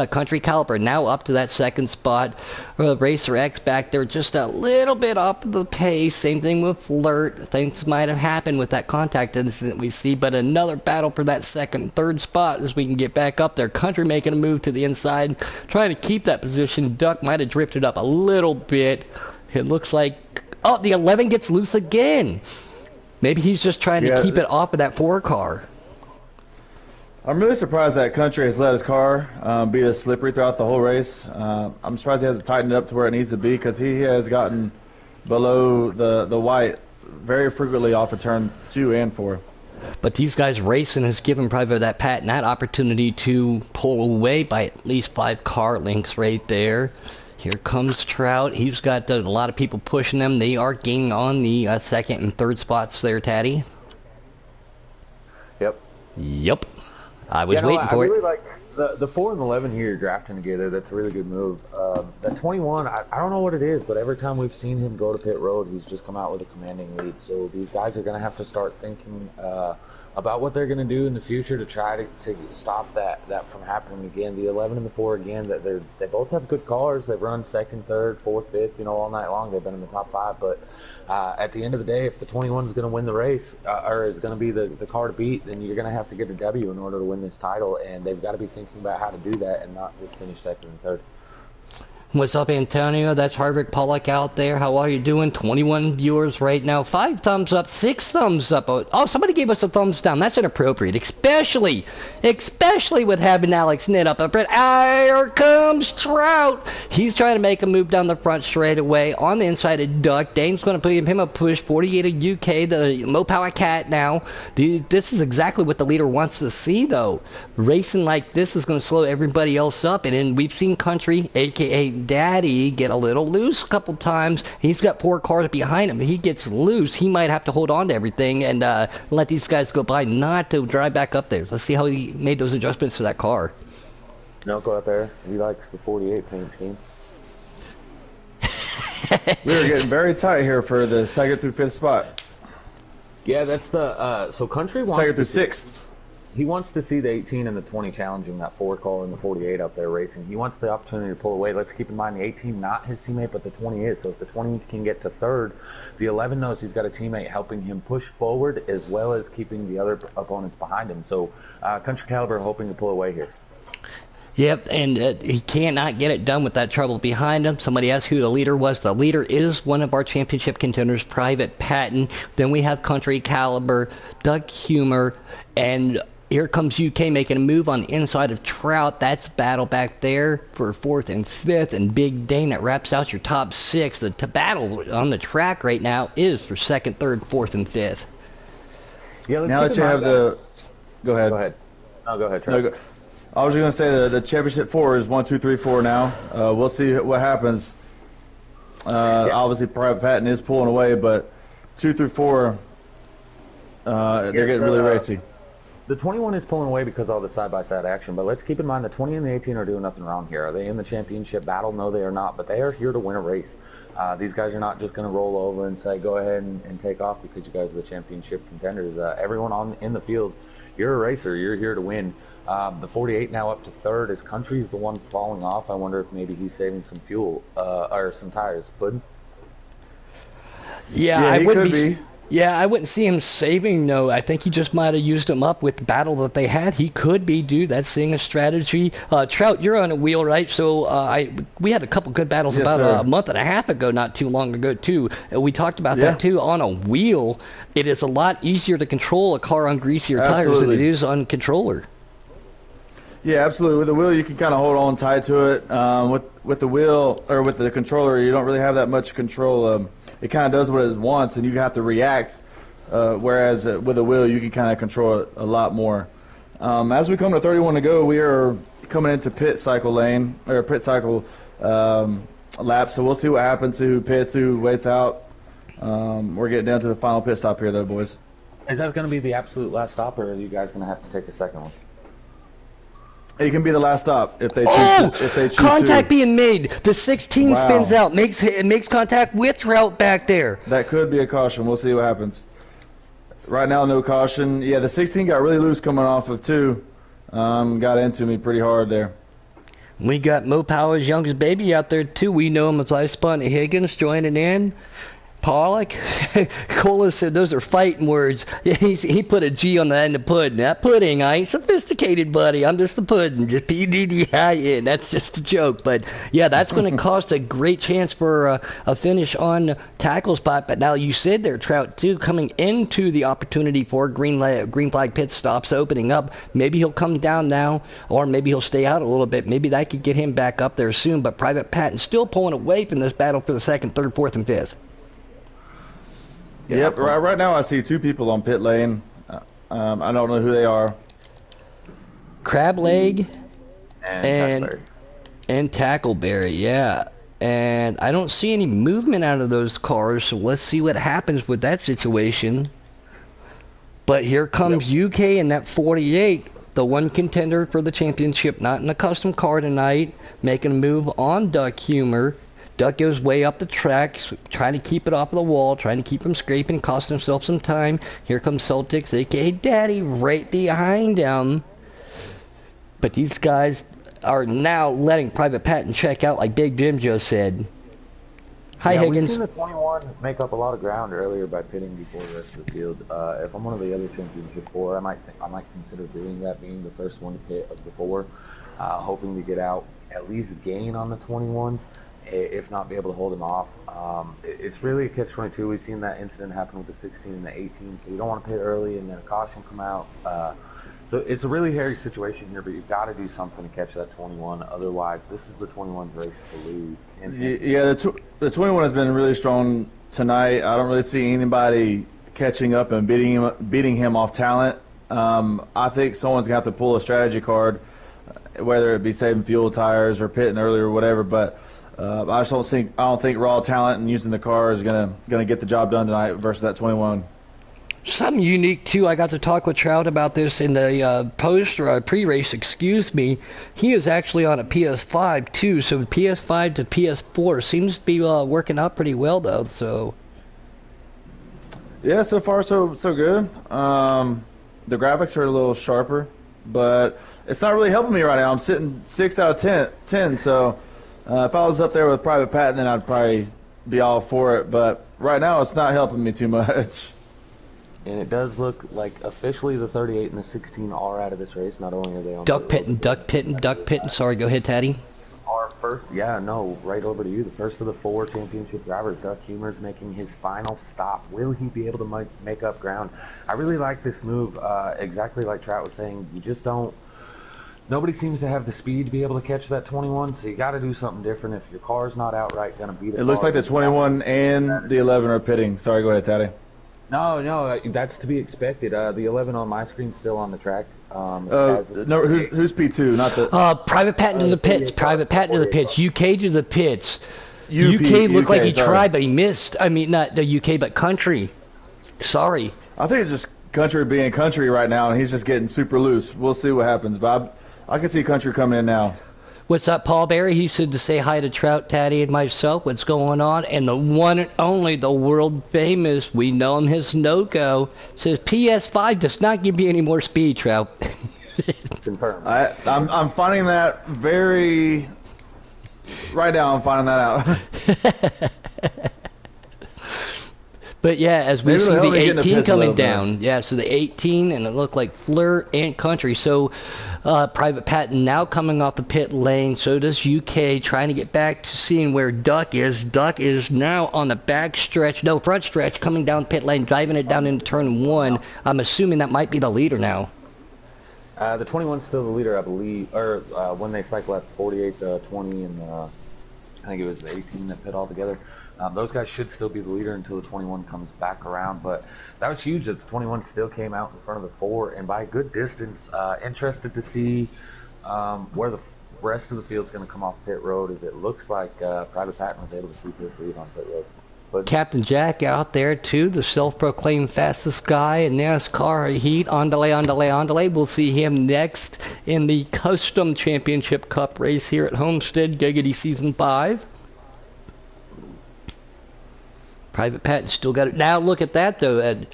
[SPEAKER 1] Country Caliber now up to that 2nd spot. Racer X back there just a little bit off the pace. Same thing with Flirt. Things might have happened with that contact incident we see. But another battle for that 2nd, 3rd spot as we can get back up there. Country making a move to the inside, trying to keep that position. Duck might have drifted up a little bit. It looks like, oh, the 11 gets loose again. Maybe he's just trying to keep it off of that 4 car.
[SPEAKER 2] I'm really surprised that Country has let his car be this slippery throughout the whole race. I'm surprised he hasn't tightened it up to where it needs to be, because he has gotten below the white very frequently off of turn 2 and 4.
[SPEAKER 1] But these guys racing has given probably that Pat that opportunity to pull away by at least 5 car lengths right there. Here comes Trout. He's got a lot of people pushing them. They are gaining on the 2nd and 3rd spots there, Taddy.
[SPEAKER 5] Yep.
[SPEAKER 1] Yep. I was waiting for
[SPEAKER 5] I
[SPEAKER 1] it.
[SPEAKER 5] really like the 4 and 11 here drafting together. That's a really good move. That 21, I don't know what it is, but every time we've seen him go to pit road, he's just come out with a commanding lead. So these guys are going to have to start thinking about what they're going to do in the future to try to stop that from happening again. The 11 and the 4 again, they both have good cars. They've run 2nd, 3rd, 4th, 5th, all night long. They've been in the top 5. But at the end of the day, if the 21 is going to win the race, or is going to be the car to beat, then you're going to have to get a W in order to win this title. And they've got to be thinking about how to do that and not just finish 2nd and 3rd.
[SPEAKER 1] What's up, Antonio? That's Harvick Pollock out there. How are you doing? 21 viewers right now. 5 thumbs up, 6 thumbs up. Oh, somebody gave us a thumbs down. That's inappropriate, especially with having Alex Ned up. Here comes Trout. He's trying to make a move down the front straight away on the inside of Duck. Dame's going to put him a push. 48 of UK, the low power cat now. This is exactly what the leader wants to see, though. Racing like this is going to slow everybody else up. And then we've seen Country, a.k.a. Daddy, get a little loose a couple times. He's got 4 cars behind him. If he gets loose, he might have to hold on to everything and let these guys go by, not to drive back up there. Let's see how he made those adjustments to that car.
[SPEAKER 5] No, go out there. He likes the 48 paint scheme.
[SPEAKER 2] We are getting very tight here for the 2nd through 5th spot.
[SPEAKER 5] Yeah, that's the so Country wants
[SPEAKER 2] 2nd through 6th.
[SPEAKER 5] He wants to see the 18 and the 20 challenging that 4 car and the 48 up there racing. He wants the opportunity to pull away. Let's keep in mind the 18, not his teammate, but the 20 is. So if the 20 can get to 3rd, the 11 knows he's got a teammate helping him push forward as well as keeping the other opponents behind him. So Country Caliber hoping to pull away here.
[SPEAKER 1] Yep, and he cannot get it done with that trouble behind him. Somebody asked who the leader was. The leader is one of our championship contenders, Private Patton. Then we have Country Caliber, Doug Humor, and here comes UK making a move on the inside of Trout. That's battle back there for 4th and 5th. And Big Dane, that wraps out your top 6. The battle on the track right now is for 2nd, 3rd, 4th, and 5th.
[SPEAKER 5] Yeah,
[SPEAKER 2] now that you have the... Go ahead.
[SPEAKER 5] Go ahead. No, go ahead, Trout.
[SPEAKER 2] No, I was just going to say the championship 4 is 1, 2, 3, 4 now. We'll see what happens. Obviously, Private Patton is pulling away, but 2 through 4, they're getting really racy.
[SPEAKER 5] The 21 is pulling away because of all the side-by-side action, but let's keep in mind the 20 and the 18 are doing nothing wrong here. Are they in the championship battle? No, they are not, but they are here to win a race. These guys are not just going to roll over and say, go ahead and take off because you guys are the championship contenders. Everyone in the field you're a racer. You're here to win. The 48 now up to third. His Country's the one falling off. I wonder if maybe he's saving some fuel or some tires. Puddin'?
[SPEAKER 1] Yeah, I wouldn't be. Yeah, I wouldn't see him saving, no. I think he just might have used them up with the battle that they had. He could be, dude. That's seeing a strategy. Trout, you're on a wheel, right? So we had a couple good battles a month and a half ago, not too long ago, too. We talked about that, too. On a wheel, it is a lot easier to control a car on greasier tires than it is on controller.
[SPEAKER 2] Yeah, absolutely. With the wheel, you can kind of hold on tight to it. With the wheel or with the controller, you don't really have that much control. It kind of does what it wants, and you have to react. Whereas with a wheel, you can kind of control it a lot more. As we come to 31 to go, we are coming into pit cycle lane or pit cycle lap. So we'll see what happens. See who pits, who waits out. We're getting down to the final pit stop here, though, boys.
[SPEAKER 5] Is that going to be the absolute last stop, or are you guys going to have to take a second one?
[SPEAKER 2] It can be the last stop if they choose. If they choose
[SPEAKER 1] contact being made. The 16 spins out, makes contact with Trout back there.
[SPEAKER 2] That could be a caution. We'll see what happens. Right now, no caution. Yeah, the 16 got really loose coming off of 2. Got into me pretty hard there.
[SPEAKER 1] We got Mo Power's youngest baby out there too. We know him as I Spun Higgins joining in. Pollock, Cola said those are fighting words. Yeah, he put a G on the end of pudding. That pudding, I ain't sophisticated, buddy. I'm just the pudding. Just PDDIN. That's just a joke. But yeah, that's going to cost a great chance for a finish on tackle spot. But now you said there, Trout, too, coming into the opportunity for green flag pit stops opening up. Maybe he'll come down now, or maybe he'll stay out a little bit. Maybe that could get him back up there soon. But Private Patton's still pulling away from this battle for the 2nd, 3rd, 4th, and 5th.
[SPEAKER 2] Yep, right now I see 2 people on pit lane. I don't know who they are.
[SPEAKER 1] Crab Leg and Tackleberry, yeah. And I don't see any movement out of those cars, so let's see what happens with that situation. But here comes UK in that 48, the one contender for the championship, not in a custom car tonight, making a move on Duck Humor. Duck goes way up the track, trying to keep it off the wall, trying to keep him scraping, costing himself some time. Here comes Celtics, a.k.a. Daddy, right behind him. But these guys are now letting Private Patton check out, like Big Jim just said. Hi, Higgins.
[SPEAKER 5] We've seen the 21 make up a lot of ground earlier by pitting before the rest of the field. If I'm one of the other championship 4, I might consider doing that, being the first one to pit of the 4, hoping to get out, at least gain on the 21. If not be able to hold him off. It's really a catch-22. We've seen that incident happen with the 16 and the 18, so you don't want to pit early and then a caution come out. So it's a really hairy situation here, but you've got to do something to catch that 21. Otherwise, this is the 21's race to lose.
[SPEAKER 2] Yeah, the 21 has been really strong tonight. I don't really see anybody catching up and beating him off talent. I think someone's going to have to pull a strategy card, whether it be saving fuel, tires, or pitting early or whatever, but I don't think raw talent and using the car is gonna get the job done tonight versus that 21.
[SPEAKER 1] Something unique too. I got to talk with Trout about this in the pre-race. Excuse me. He is actually on a PS5 too. So PS5 to PS4 seems to be working out pretty well though. So
[SPEAKER 2] yeah, so far so good. The graphics are a little sharper, but it's not really helping me right now. I'm sitting 6 out of 10. So. If I was up there with Private Patton, then I'd probably be all for it. But right now, it's not helping me too much.
[SPEAKER 5] And it does look like officially the 38 and the 16 are out of this race. Not only are they on
[SPEAKER 1] duck pitting. Sorry, go ahead, Tatty.
[SPEAKER 5] Our first, right over to you. The first of the 4 championship drivers, Duck Humor, is making his final stop. Will he be able to make up ground? I really like this move. Exactly like Trout was saying, you just don't. Nobody seems to have the speed to be able to catch that 21, so you got to do something different. If your car's not outright going to beat it.
[SPEAKER 2] It looks like the 21 and the 11 are pitting. Sorry, go ahead, Tatty.
[SPEAKER 5] No, that's to be expected. The 11 on my screen still on the track.
[SPEAKER 2] No, who's P2? Not the.
[SPEAKER 1] Private Patton to the pits. Private Patton to the pits. UK to the pits. UK looked like he tried, but he missed. I mean, not the UK, but Country. Sorry.
[SPEAKER 2] I think it's just Country being Country right now, and he's just getting super loose. We'll see what happens, Bob. I can see Country coming in now.
[SPEAKER 1] What's up, Paul Berry? He said to say hi to Trout, Tatty, and myself. What's going on? And the one and only, the world famous, we know him, his no-go, says PS5 does not give you any more speed, Trout.
[SPEAKER 5] Confirmed.
[SPEAKER 2] I'm finding that very... Right now, I'm finding that out.
[SPEAKER 1] But yeah, as we
[SPEAKER 2] Maybe
[SPEAKER 1] see
[SPEAKER 2] they'll
[SPEAKER 1] the
[SPEAKER 2] help me get in the
[SPEAKER 1] 18
[SPEAKER 2] pits a
[SPEAKER 1] coming
[SPEAKER 2] little bit.
[SPEAKER 1] down. Yeah, so the 18, and it looked like Flirt and Country. So Private Patent now coming off the pit lane. So does UK, trying to get back to seeing where Duck is. Duck is now on the back stretch, no, front stretch, coming down pit lane, driving it down into turn 1. I'm assuming that might be the leader now.
[SPEAKER 5] The 21's still the leader, I believe. Or when they cycle at 48 to 20, and I think it was the 18 that pit all together. Those guys should still be the leader until the 21 comes back around, but that was huge that the 21 still came out in front of the 4, and by a good distance. Interested to see where the rest of the field's going to come off pit road, as it looks like Private Patent was able to keep his lead on pit road. But
[SPEAKER 1] Captain Jack out there too, the self-proclaimed fastest guy in NASCAR heat. On delay. We'll see him next in the Custom Championship Cup race here at Homestead, Giggity Season 5. Private Patent still got it. Now look at that though, Ed.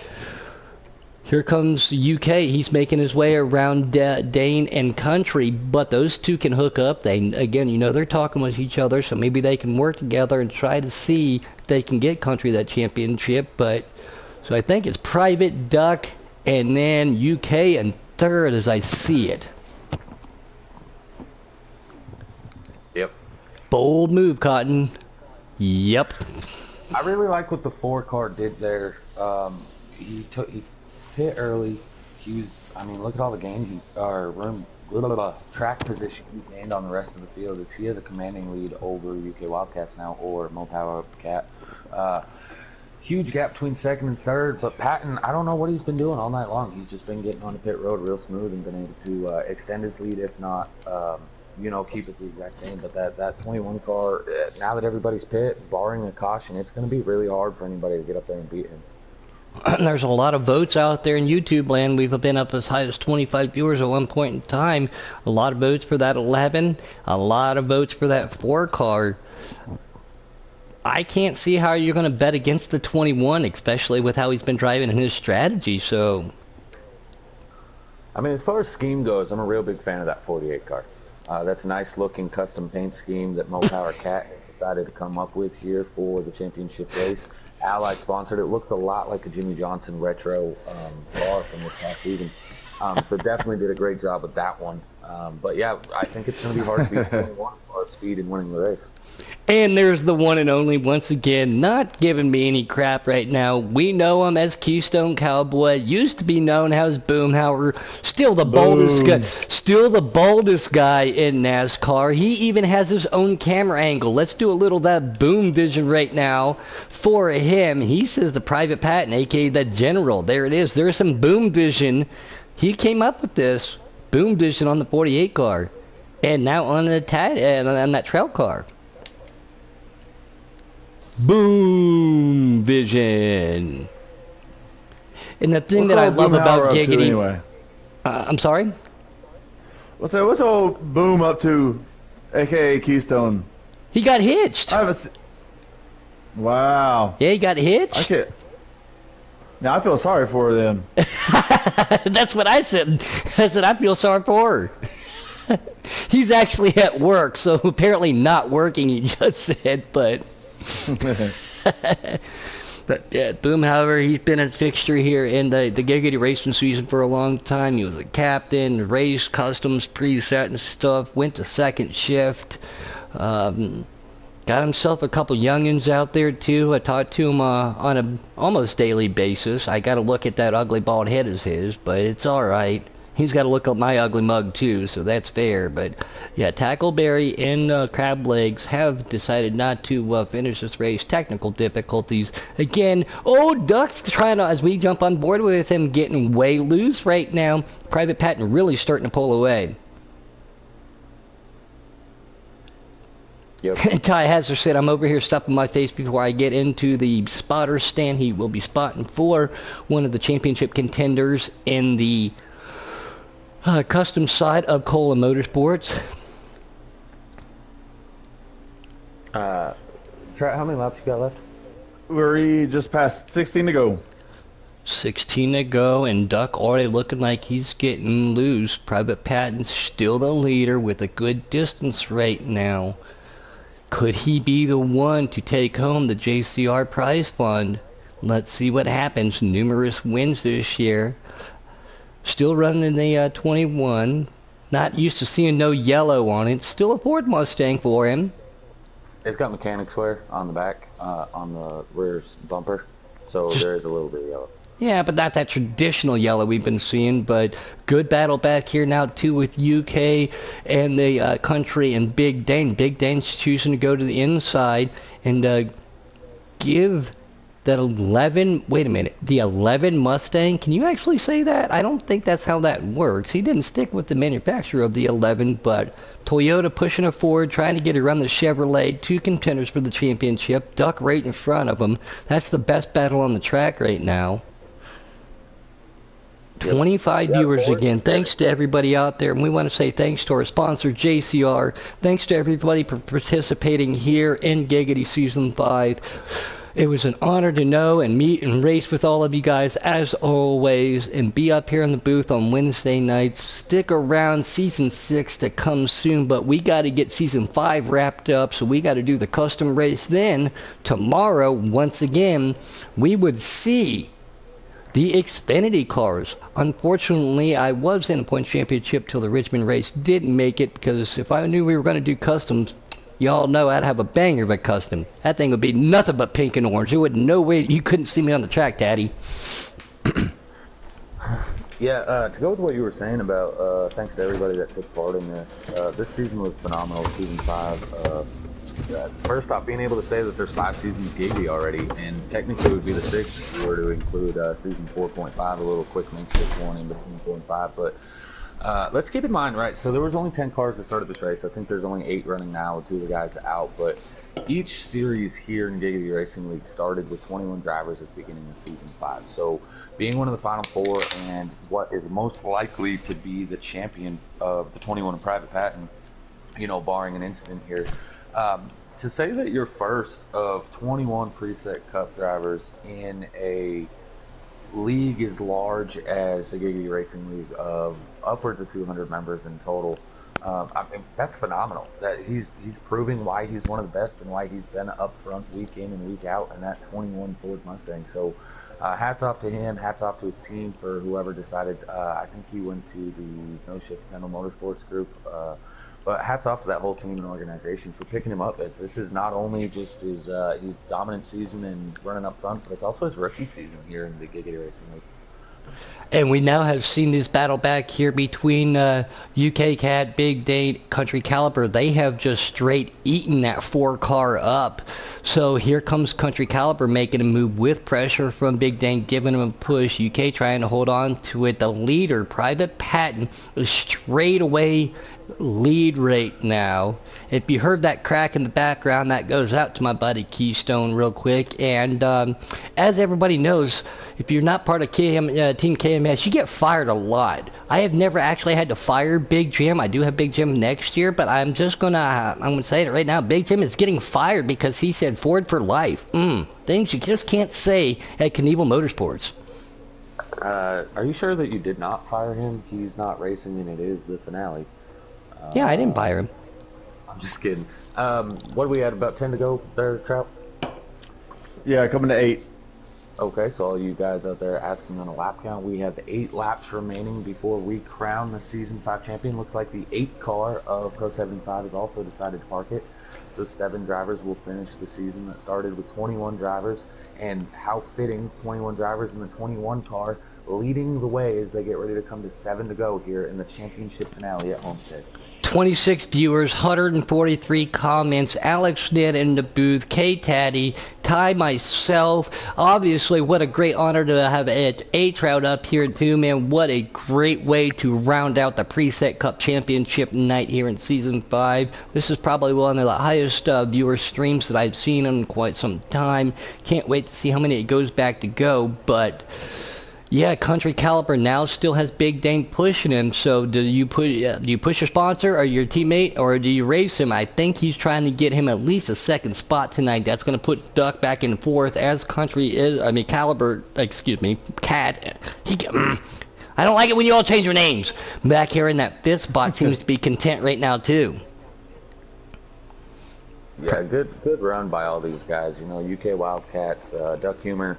[SPEAKER 1] Here comes the UK. He's making his way around Dane and Country, but those two can hook up. They, again, you know, they're talking with each other, so maybe they can work together and try to see if they can get Country that championship. But so I think it's Private, Duck, and then UK in third as I see it.
[SPEAKER 5] yep.
[SPEAKER 1] Bold move, Cotton. Yep.
[SPEAKER 5] I really like what the 4 car did there. He hit early. I mean, look at all the gains track position he gained on the rest of the field. He has a commanding lead over UK Wildcats now, or Mopower Cat. Huge gap between second and third, but Patton, I don't know what he's been doing all night long. He's just been getting on the pit road real smooth and been able to extend his lead, if not, keep it the exact same. But that 21 car, now that everybody's pit, barring a caution, it's going to be really hard for anybody to get up there and beat him.
[SPEAKER 1] There's a lot of votes out there in YouTube land. We've been up as high as 25 viewers at one point in time. A lot of votes for that 11. A lot of votes for that 4 car. I can't see how you're going to bet against the 21, especially with how he's been driving and his strategy. So,
[SPEAKER 5] I mean, as far as scheme goes, I'm a real big fan of that 48 car. That's a nice looking custom paint scheme that Mopower Cat has decided to come up with here for the championship race. Ally sponsored it. Looks a lot like a Jimmy Johnson retro car from this past season. So definitely did a great job with that one. But yeah, I think it's going to be hard to beat 21 as far as speed and winning the race.
[SPEAKER 1] and there's the one and only, once again, not giving me any crap right now. We know him as Keystone Cowboy, used to be known as Boomhauer, still the boldest guy in NASCAR. He even has his own camera angle. Let's do a little of that boom vision right now for him. He says the Private Patent, aka the General. There it is. There's some boom vision. He came up with this boom vision on the 48 car, and now on the on that trail car. Boom vision. And the thing that I love about Giggity,
[SPEAKER 2] anyway?
[SPEAKER 1] I'm sorry.
[SPEAKER 2] What's old Boom up to, aka Keystone?
[SPEAKER 1] He got hitched.
[SPEAKER 2] Wow.
[SPEAKER 1] Yeah, he got hitched.
[SPEAKER 2] Now I feel sorry for them.
[SPEAKER 1] That's what I said. I said I feel sorry for her. He's actually at work, so apparently not working. He just said, but. But yeah, Boomhauer, he's been a fixture here in the Giggity racing season for a long time. He was a captain, raced customs, preset and stuff, went to second shift, got himself a couple youngins out there too. I talked to him on a almost daily basis. I gotta look at that ugly bald head as his, but it's alright. He's got to look up my ugly mug too, so that's fair. But yeah, Tackleberry and Crab Legs have decided not to finish this race. Technical difficulties again. Oh, Duck's trying to, as we jump on board with him, getting way loose right now. Private Patent really starting to pull away.
[SPEAKER 5] Yep.
[SPEAKER 1] Ty Hazard said, I'm over here stuffing my face before I get into the spotter stand. He will be spotting for one of the championship contenders in the custom side of Cola Motorsports.
[SPEAKER 5] Trout, how many laps you got left?
[SPEAKER 2] We're just past 16 to go.
[SPEAKER 1] 16 to go, and Duck already looking like he's getting loose. Private Patton's still the leader with a good distance right now. Could he be the one to take home the JCR prize fund? Let's see what happens. Numerous wins this year. Still running in the 21. Not used to seeing no yellow on it. Still a Ford Mustang for him.
[SPEAKER 5] It's got mechanics wear on the back, on the rear bumper, so there is a little bit of yellow.
[SPEAKER 1] Yeah, but not that traditional yellow we've been seeing. But good battle back here now, too, with UK and the country and Big Dane. Big Dane's choosing to go to the inside and give that 11... Wait a minute. The 11 Mustang? Can you actually say that? I don't think that's how that works. He didn't stick with the manufacturer of the 11, but Toyota pushing it forward, trying to get around the Chevrolet. 2 contenders for the championship. Duck right in front of them. That's the best battle on the track right now. 25 viewers again. Thanks to everybody out there. And we want to say thanks to our sponsor, JCR. Thanks to everybody for participating here in Giggity Season 5. It was an honor to know and meet and race with all of you guys, as always, and be up here in the booth on Wednesday nights. Stick around. Season 6 to come soon, but we got to get Season 5 wrapped up, so we got to do the custom race. Then, tomorrow, once again, we would see the Xfinity cars. Unfortunately, I was in a point championship till the Richmond race. Didn't make it because if I knew we were going to do customs, y'all know I'd have a banger of a custom. That thing would be nothing but pink and orange. There would no way you couldn't see me on the track, Daddy.
[SPEAKER 5] Yeah, to go with what you were saying about thanks to everybody that took part in this. This season was phenomenal. Season 5. First off, being able to say that there's 5 seasons of Giggity already, and technically it would be the 6th if we were to include season 4.5, a little quick makeshift one in between 4 and 5. But let's keep in mind, right, so there was only 10 cars that started this race. I think there's only 8 running now with 2 of the guys out, but each series here in Giggity Racing League started with 21 drivers at the beginning of season 5. So being one of the final 4 and what is most likely to be the champion of the 21 Private Patent, you know, barring an incident here, to say that you're first of 21 preset cup drivers in a league as large as the Giggity Racing League of upwards of 200 members in total, I mean, that's phenomenal. That he's proving why he's one of the best and why he's been up front week in and week out in that 21 Ford Mustang. So hats off to him, hats off to his team for whoever decided. I think he went to the No Shift Kendall Motorsports group. But hats off to that whole team and organization for picking him up. This is not only just his dominant season and running up front, but it's also his rookie season here in the Giggity Racing League.
[SPEAKER 1] And we now have seen this battle back here between UK Cat, Big Dane, Country Caliber. They have just straight eaten that 4 car up. So here comes Country Caliber making a move with pressure from Big Dane, giving him a push. UK trying to hold on to it. The leader, Private Patent, is straight away lead right now. If you heard that crack in the background, that goes out to my buddy Keystone real quick. And as everybody knows, if you're not part of Team KMS, you get fired a lot. I have never actually had to fire Big Jim. I do have Big Jim next year, but I'm gonna say it right now. Big Jim is getting fired because he said Ford for life. Things you just can't say at Knievel Motorsports.
[SPEAKER 5] Are you sure that you did not fire him? He's not racing, and it is the finale.
[SPEAKER 1] Yeah, I didn't fire him.
[SPEAKER 5] I'm just kidding. What do we had, about 10 to go there, Trout?
[SPEAKER 2] Yeah, coming to 8.
[SPEAKER 5] Okay, so all you guys out there asking on a lap count, we have 8 laps remaining before we crown the Season 5 champion. Looks like the 8 car of Pro 75 has also decided to park it. So 7 drivers will finish the season that started with 21 drivers. And how fitting, 21 drivers in the 21 car leading the way as they get ready to come to 7 to go here in the championship finale at Homestead.
[SPEAKER 1] 26 viewers, 143 comments. Alex Ned in the booth, KTatty, Ty, myself. Obviously, what a great honor to have A-Trout up here too, man. What a great way to round out the Preset Cup Championship night here in Season 5. This is probably one of the highest viewer streams that I've seen in quite some time. Can't wait to see how many it goes back to go, but Yeah, Country Caliber now still has Big Dane pushing him. So do you push your sponsor or your teammate, or do you race him? I think he's trying to get him at least a second spot tonight. That's going to put Duck back in fourth as Caliber. Excuse me, Cat. I don't like it when you all change your names. Back here in that fifth spot seems to be content right now too.
[SPEAKER 5] Yeah, good run by all these guys. You know, UK Wildcats, Duck Humor,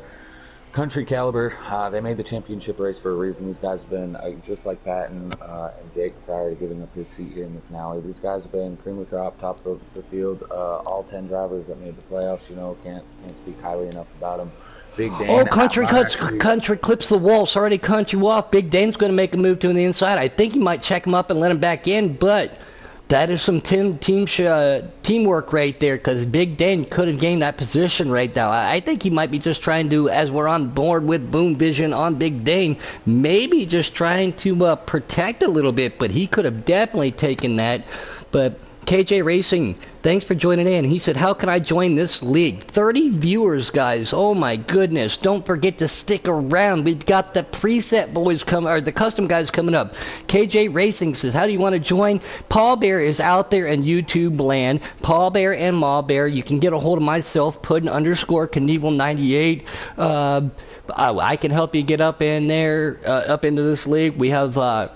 [SPEAKER 5] Country Caliber. They made the championship race for a reason. These guys have been, just like Patton and Jake prior to giving up his seat here in the finale, these guys have been cream of the crop, top of the field. All 10 drivers that made the playoffs, you know, can't speak highly enough about them. Big Dane.
[SPEAKER 1] Oh, Country clips the wall. Sorry to cut you off. Big Dane's going to make a move to the inside. I think he might check him up and let him back in, but that is some teamwork right there, because Big Dane could have gained that position right now. I think he might be just trying to, as we're on board with Boom Vision on Big Dane, maybe just trying to protect a little bit, but he could have definitely taken that. But KJ Racing, thanks for joining in. He said, how can I join this league? 30 viewers, guys. Oh, my goodness. Don't forget to stick around. We've got the preset boys coming, or the custom guys coming up. KJ Racing says, how do you want to join? Paul Bear is out there in YouTube land. Paul Bear and Ma Bear. You can get a hold of myself, Puddin_Knievel98. I can help you get up in there, up into this league. We have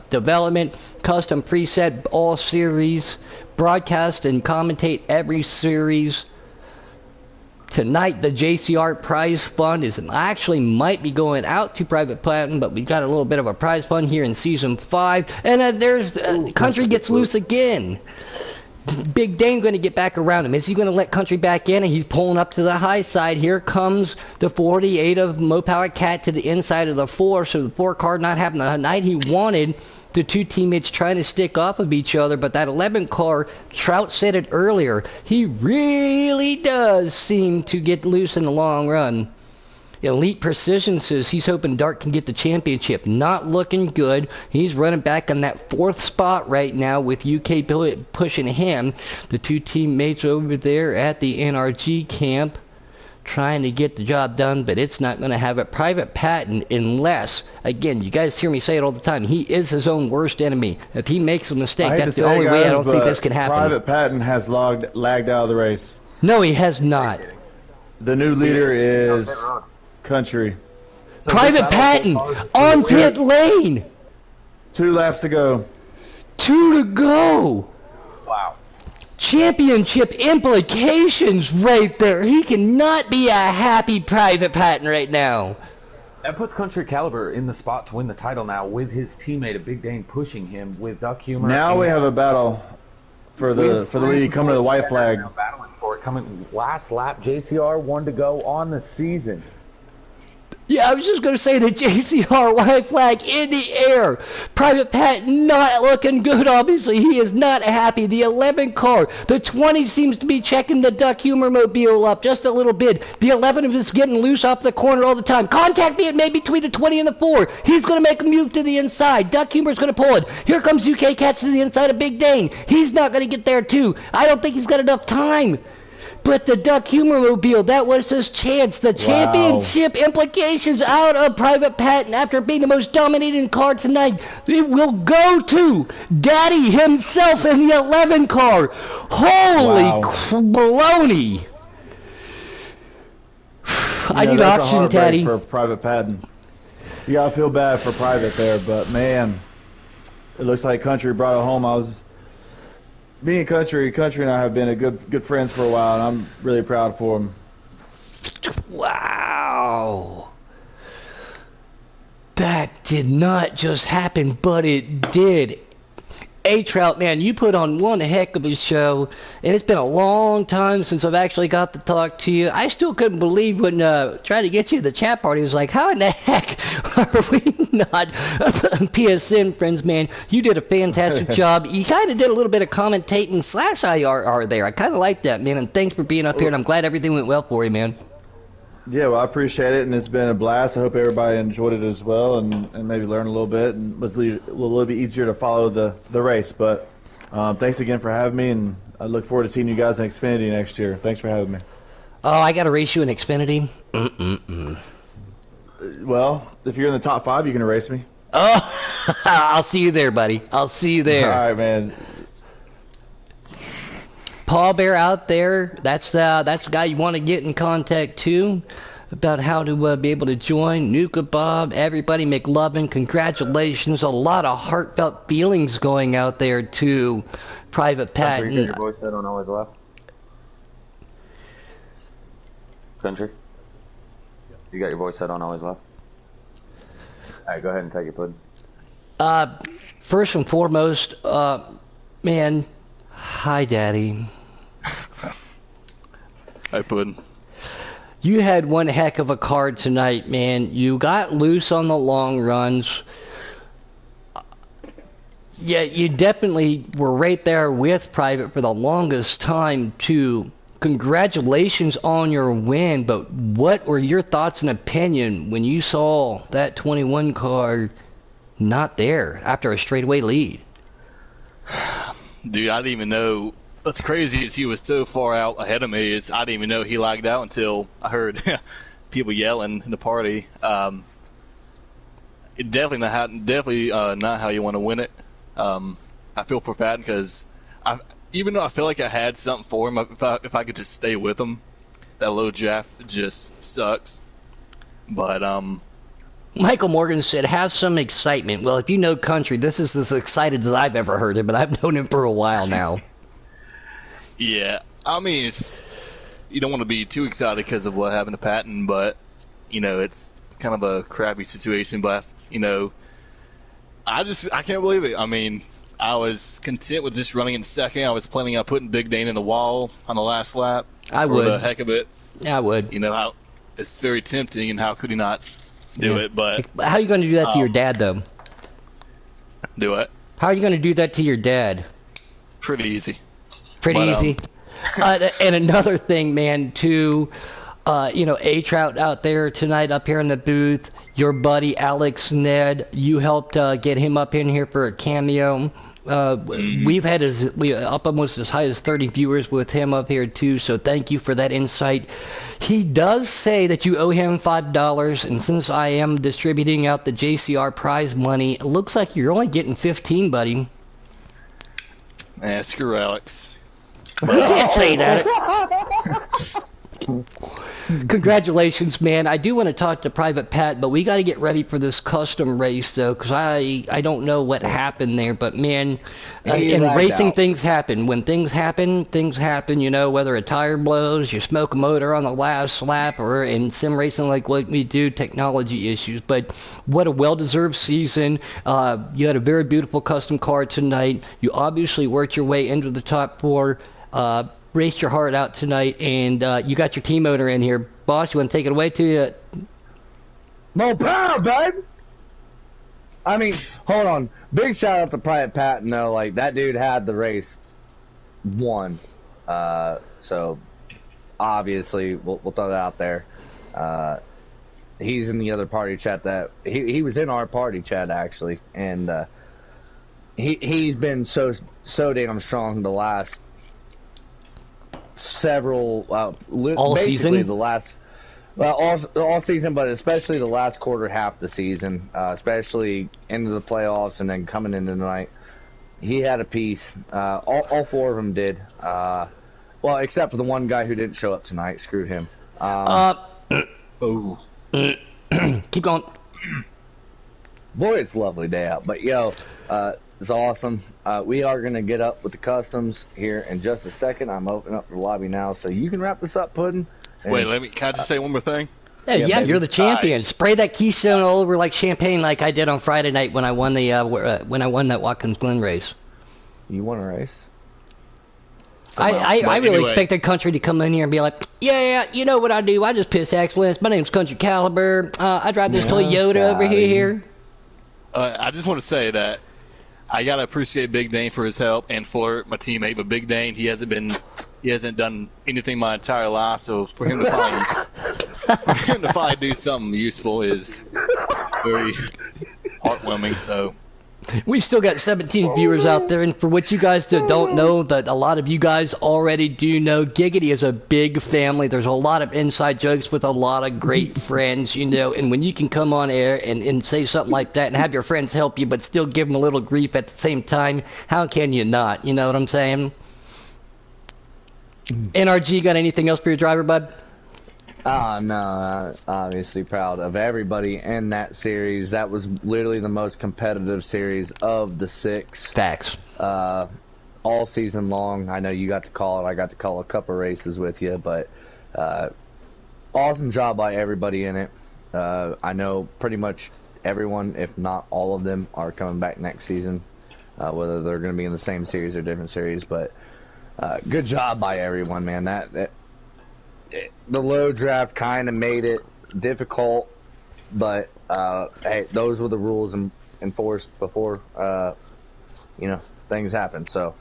[SPEAKER 1] development, custom preset, all series, broadcast and commentate every series. Tonight, the JCR prize fund actually might be going out to Private Platinum, but we got a little bit of a prize fund here in Season 5. And there's Country gets loose again. Big Dane going to get back around him. Is he going to let Country back in? And he's pulling up to the high side. Here comes the 48 of Mopower Cat to the inside of the 4. So the 4 car not having the night he wanted. The two teammates trying to stick off of each other. But that 11 car, Trout said it earlier, he really does seem to get loose in the long run. Elite Precision says he's hoping Dart can get the championship. Not looking good. He's running back on that 4th spot right now with UK pushing him. The two teammates over there at the NRG camp trying to get the job done, but it's not going to have a Private Patton unless, again, you guys hear me say it all the time, he is his own worst enemy. If he makes a mistake, that's the only way I don't think this can happen.
[SPEAKER 2] Private Patton has lagged out of the race.
[SPEAKER 1] No, he has not.
[SPEAKER 2] The new leader is Country.
[SPEAKER 1] So Private Patton on pit lane.
[SPEAKER 2] 2 laps to go.
[SPEAKER 1] 2 to go.
[SPEAKER 5] Wow.
[SPEAKER 1] Championship implications right there. He cannot be a happy Private Patton right now.
[SPEAKER 5] That puts Country Caliber in the spot to win the title now, with his teammate, a Big Dane, pushing him with Duck Humor.
[SPEAKER 2] Now we have a battle for the lead coming to the white flag.
[SPEAKER 5] Battling for it, coming last lap. JCR 1 to go on the season.
[SPEAKER 1] Yeah, I was just going to say the JCR white flag in the air. Private Patton not looking good, obviously. He is not happy. The 11 car, the 20 seems to be checking the Duck Humor mobile up just a little bit. The 11 is getting loose off the corner all the time. Contact being made between the 20 and the 4. He's going to make a move to the inside. Duck Humor's going to pull it. Here comes UK Cats to the inside of Big Dane. He's not going to get there, too. I don't think he's got enough time. But the Duck Humor mobile, that was his chance. The championship implications out of Private Patton after being the most dominating car tonight. It will go to Daddy himself in the 11 car. Holy baloney. I need oxygen, Taddy.
[SPEAKER 2] For Private Patton. You gotta feel bad for Private there, but man, it looks like Country brought it home. Me and Country and I have been good friends for a while, and I'm really proud for him.
[SPEAKER 1] Wow. That did not just happen, but it did. Trout, man, you put on one heck of a show, and it's been a long time since I've actually got to talk to you. I still couldn't believe when trying to get you to the chat party. It was like, how in the heck are we not PSN friends, man? You did a fantastic job. You kind of did a little bit of commentating / IRR there. I kind of like that, man, and thanks for being up here, and I'm glad everything went well for you, man.
[SPEAKER 2] Yeah, well, I appreciate it, and it's been a blast. I hope everybody enjoyed it as well, and maybe learned a little bit, and was a little bit easier to follow the race. But thanks again for having me, and I look forward to seeing you guys in Xfinity next year. Thanks for having me.
[SPEAKER 1] Oh, I got to race you in Xfinity?
[SPEAKER 2] Well, if you're in the top 5, you can erase me.
[SPEAKER 1] Oh, I'll see you there, buddy. I'll see you there.
[SPEAKER 2] All right, man.
[SPEAKER 1] Paul Bear out there, that's the guy you want to get in contact to about how to be able to join. Nuka Bob, everybody, McLovin, congratulations. A lot of heartfelt feelings going out there to Private Pat.
[SPEAKER 5] You got your voice set on always left? Country? You got your voice set on always left? Alright, go ahead and take it, Puddin.
[SPEAKER 1] First and foremost, man, hi, Daddy.
[SPEAKER 6] Hi, Puddin.
[SPEAKER 1] You had one heck of a card tonight, man. You got loose on the long runs. Yeah, you definitely were right there with Private for the longest time, too. Congratulations on your win, but what were your thoughts and opinion when you saw that 21 card not there after a straightaway lead?
[SPEAKER 6] Dude, I didn't even know. What's crazy is he was so far out ahead of me is I didn't even know he lagged out until I heard people yelling in the party. It definitely not how you want to win it. I feel for Patton because even though I feel like I had something for him, if I could just stay with him, that low Jeff just sucks. But
[SPEAKER 1] Michael Morgan said, have some excitement. Well, if you know Country, this is as excited as I've ever heard him, but I've known him for a while now.
[SPEAKER 6] Yeah, I mean, you don't want to be too excited because of what happened to Patton, but, it's kind of a crappy situation. But, I can't believe it. I mean, I was content with just running in second. I was planning on putting Big Dane in the wall on the last lap.
[SPEAKER 1] I
[SPEAKER 6] for
[SPEAKER 1] would.
[SPEAKER 6] the heck of it.
[SPEAKER 1] I would.
[SPEAKER 6] How it's very tempting, and how could he not do it? But
[SPEAKER 1] how are you going to do that to your dad, though?
[SPEAKER 6] Do it.
[SPEAKER 1] How are you going to do that to your dad?
[SPEAKER 6] Pretty easy.
[SPEAKER 1] Pretty easy. And another thing, man, too, A-Trout out there tonight up here in the booth. Your buddy Alex Ned, you helped get him up in here for a cameo. We've had up almost as high as 30 viewers with him up here too, so thank you for that insight. He does say that you owe him $5, and since I am distributing out the JCR prize money, it looks like you're only getting 15, buddy.
[SPEAKER 6] Screw Alex.
[SPEAKER 1] You can't say that. Congratulations, man. I do want to talk to Private Pat, but we got to get ready for this custom race, though, because I don't know what happened there. But, man, in racing, things happen. When things happen, whether a tire blows, you smoke a motor on the last lap, or in sim racing like what we do, technology issues. But what a well-deserved season. You had a very beautiful custom car tonight. You obviously worked your way into the top 4. Raced your heart out tonight, and you got your team owner in here. Boss, you want to take it away to you?
[SPEAKER 7] More power, babe! I mean, hold on. Big shout out to Private Pat. No, like, that dude had the race won. So, obviously, we'll throw that out there. He's in the other party chat that... He was in our party chat, actually. And he's been so damn strong the last... several
[SPEAKER 1] all season,
[SPEAKER 7] the last all season, but especially the last quarter half of the season, especially into the playoffs and then coming into tonight. He had a piece. All 4 of them did. Well, except for the one guy who didn't show up tonight. Screw him.
[SPEAKER 1] Keep going.
[SPEAKER 7] Boy, it's a lovely day out. But it's awesome. We are going to get up with the customs here in just a second. I'm opening up the lobby now, so you can wrap this up, Puddin'.
[SPEAKER 6] Wait, can I just say one more thing?
[SPEAKER 1] Hey, yeah, you're the champion. Right. Spray that Keystone all over like champagne, like I did on Friday night when I won that Watkins Glen race.
[SPEAKER 7] You won a race?
[SPEAKER 1] I really expected Country to come in here and be like, yeah, you know what I do? I just piss excellence. My name's Country Caliber. I drive this Toyota over here.
[SPEAKER 6] I just want to say that I gotta appreciate Big Dane for his help, and Flirt, my teammate. But Big Dane, he hasn't done anything my entire life. So for him to finally do something useful is very heartwarming. So
[SPEAKER 1] We still got 17 viewers out there, and for what you guys don't know, that a lot of you guys already do know, Giggity is a big family. There's a lot of inside jokes with a lot of great friends, you know, and when you can come on air and say something like that and have your friends help you, but still give them a little grief at the same time, how can you not? You know what I'm saying? NRG, got anything else for your driver, bud?
[SPEAKER 7] Oh, no, I'm obviously proud of everybody in that series. That was literally the most competitive series of the 6.
[SPEAKER 1] Facts.
[SPEAKER 7] All season long. I know you got to call it. I got to call a couple races with you, but awesome job by everybody in it. I know pretty much everyone, if not all of them, are coming back next season, whether they're going to be in the same series or different series, but good job by everyone, man. The low draft kind of made it difficult, but hey, those were the rules enforced before you know, things happen. So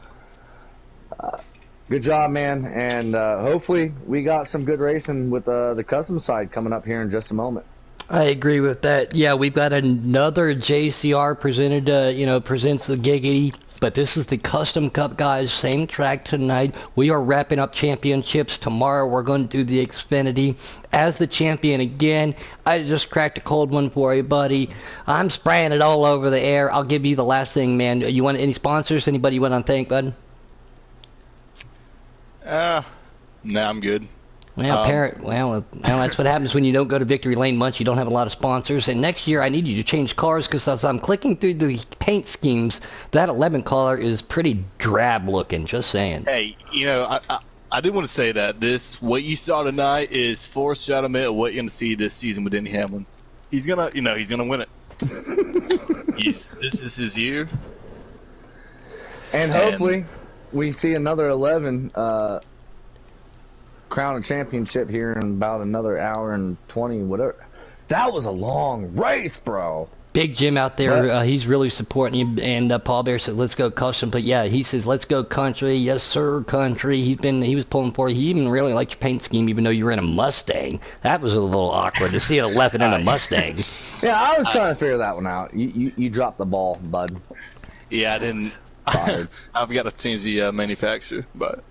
[SPEAKER 7] good job, man, and hopefully we got some good racing with the custom side coming up here in just a moment.
[SPEAKER 1] I agree with that. Yeah, we've got another JCR presents the Giggity, but this is the Custom Cup, guys. Same track tonight. We are wrapping up championships. Tomorrow we're going to do the Xfinity. As the champion again, I just cracked a cold one for you, buddy. I'm spraying it all over the air. I'll give you the last thing, man. You want any sponsors? Anybody you want to thank, bud?
[SPEAKER 6] No, I'm good.
[SPEAKER 1] Well, that's what happens when you don't go to Victory Lane much. You don't have a lot of sponsors. And next year, I need you to change cars because as I'm clicking through the paint schemes, that 11 color is pretty drab looking. Just saying.
[SPEAKER 6] Hey, you know, I do want to say that what you saw tonight is foreshadowment of what you're going to see this season with Denny Hamlin. He's gonna win it. This is his year.
[SPEAKER 7] And hopefully, we see another 11. Crown a championship here in about another hour and 20, whatever. That was a long race, bro.
[SPEAKER 1] Big Jim out there, he's really supporting you, and Paul Bear said, let's go custom. But yeah, he says, let's go country. Yes, sir, country. He was pulling for you. He even really liked your paint scheme, even though you were in a Mustang. That was a little awkward to see an 11 in a Mustang.
[SPEAKER 7] Yeah, I was trying to figure that one out. You dropped the ball, bud.
[SPEAKER 6] Yeah, I didn't. I've got to change the manufacturer, but...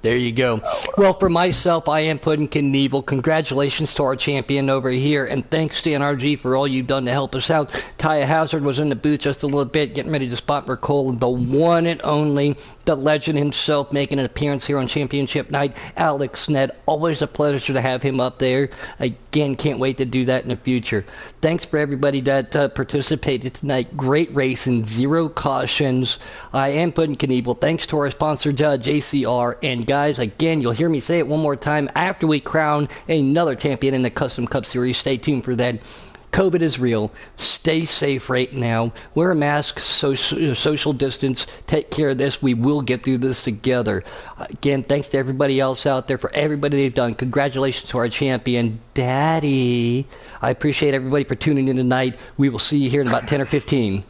[SPEAKER 1] There you go. Well, for myself, I am Puddin' Knievel. Congratulations to our champion over here, and thanks to NRG for all you've done to help us out. Taya Hazard was in the booth just a little bit, getting ready to spot for Cole, the one and only, the legend himself, making an appearance here on Championship Night. Alex Ned, always a pleasure to have him up there. Again, can't wait to do that in the future. Thanks for everybody that participated tonight. Great racing, 0 cautions. I am Puddin' Knievel. Thanks to our sponsor, JCR, and guys, again, you'll hear me say it one more time after we crown another champion in the Custom Cup Series. Stay tuned for that. COVID is real. Stay safe right now. Wear a mask, social distance. Take care of this. We will get through this together. Again, thanks to everybody else out there for everybody they've done. Congratulations to our champion, Daddy. I appreciate everybody for tuning in tonight. We will see you here in about 10 or 15.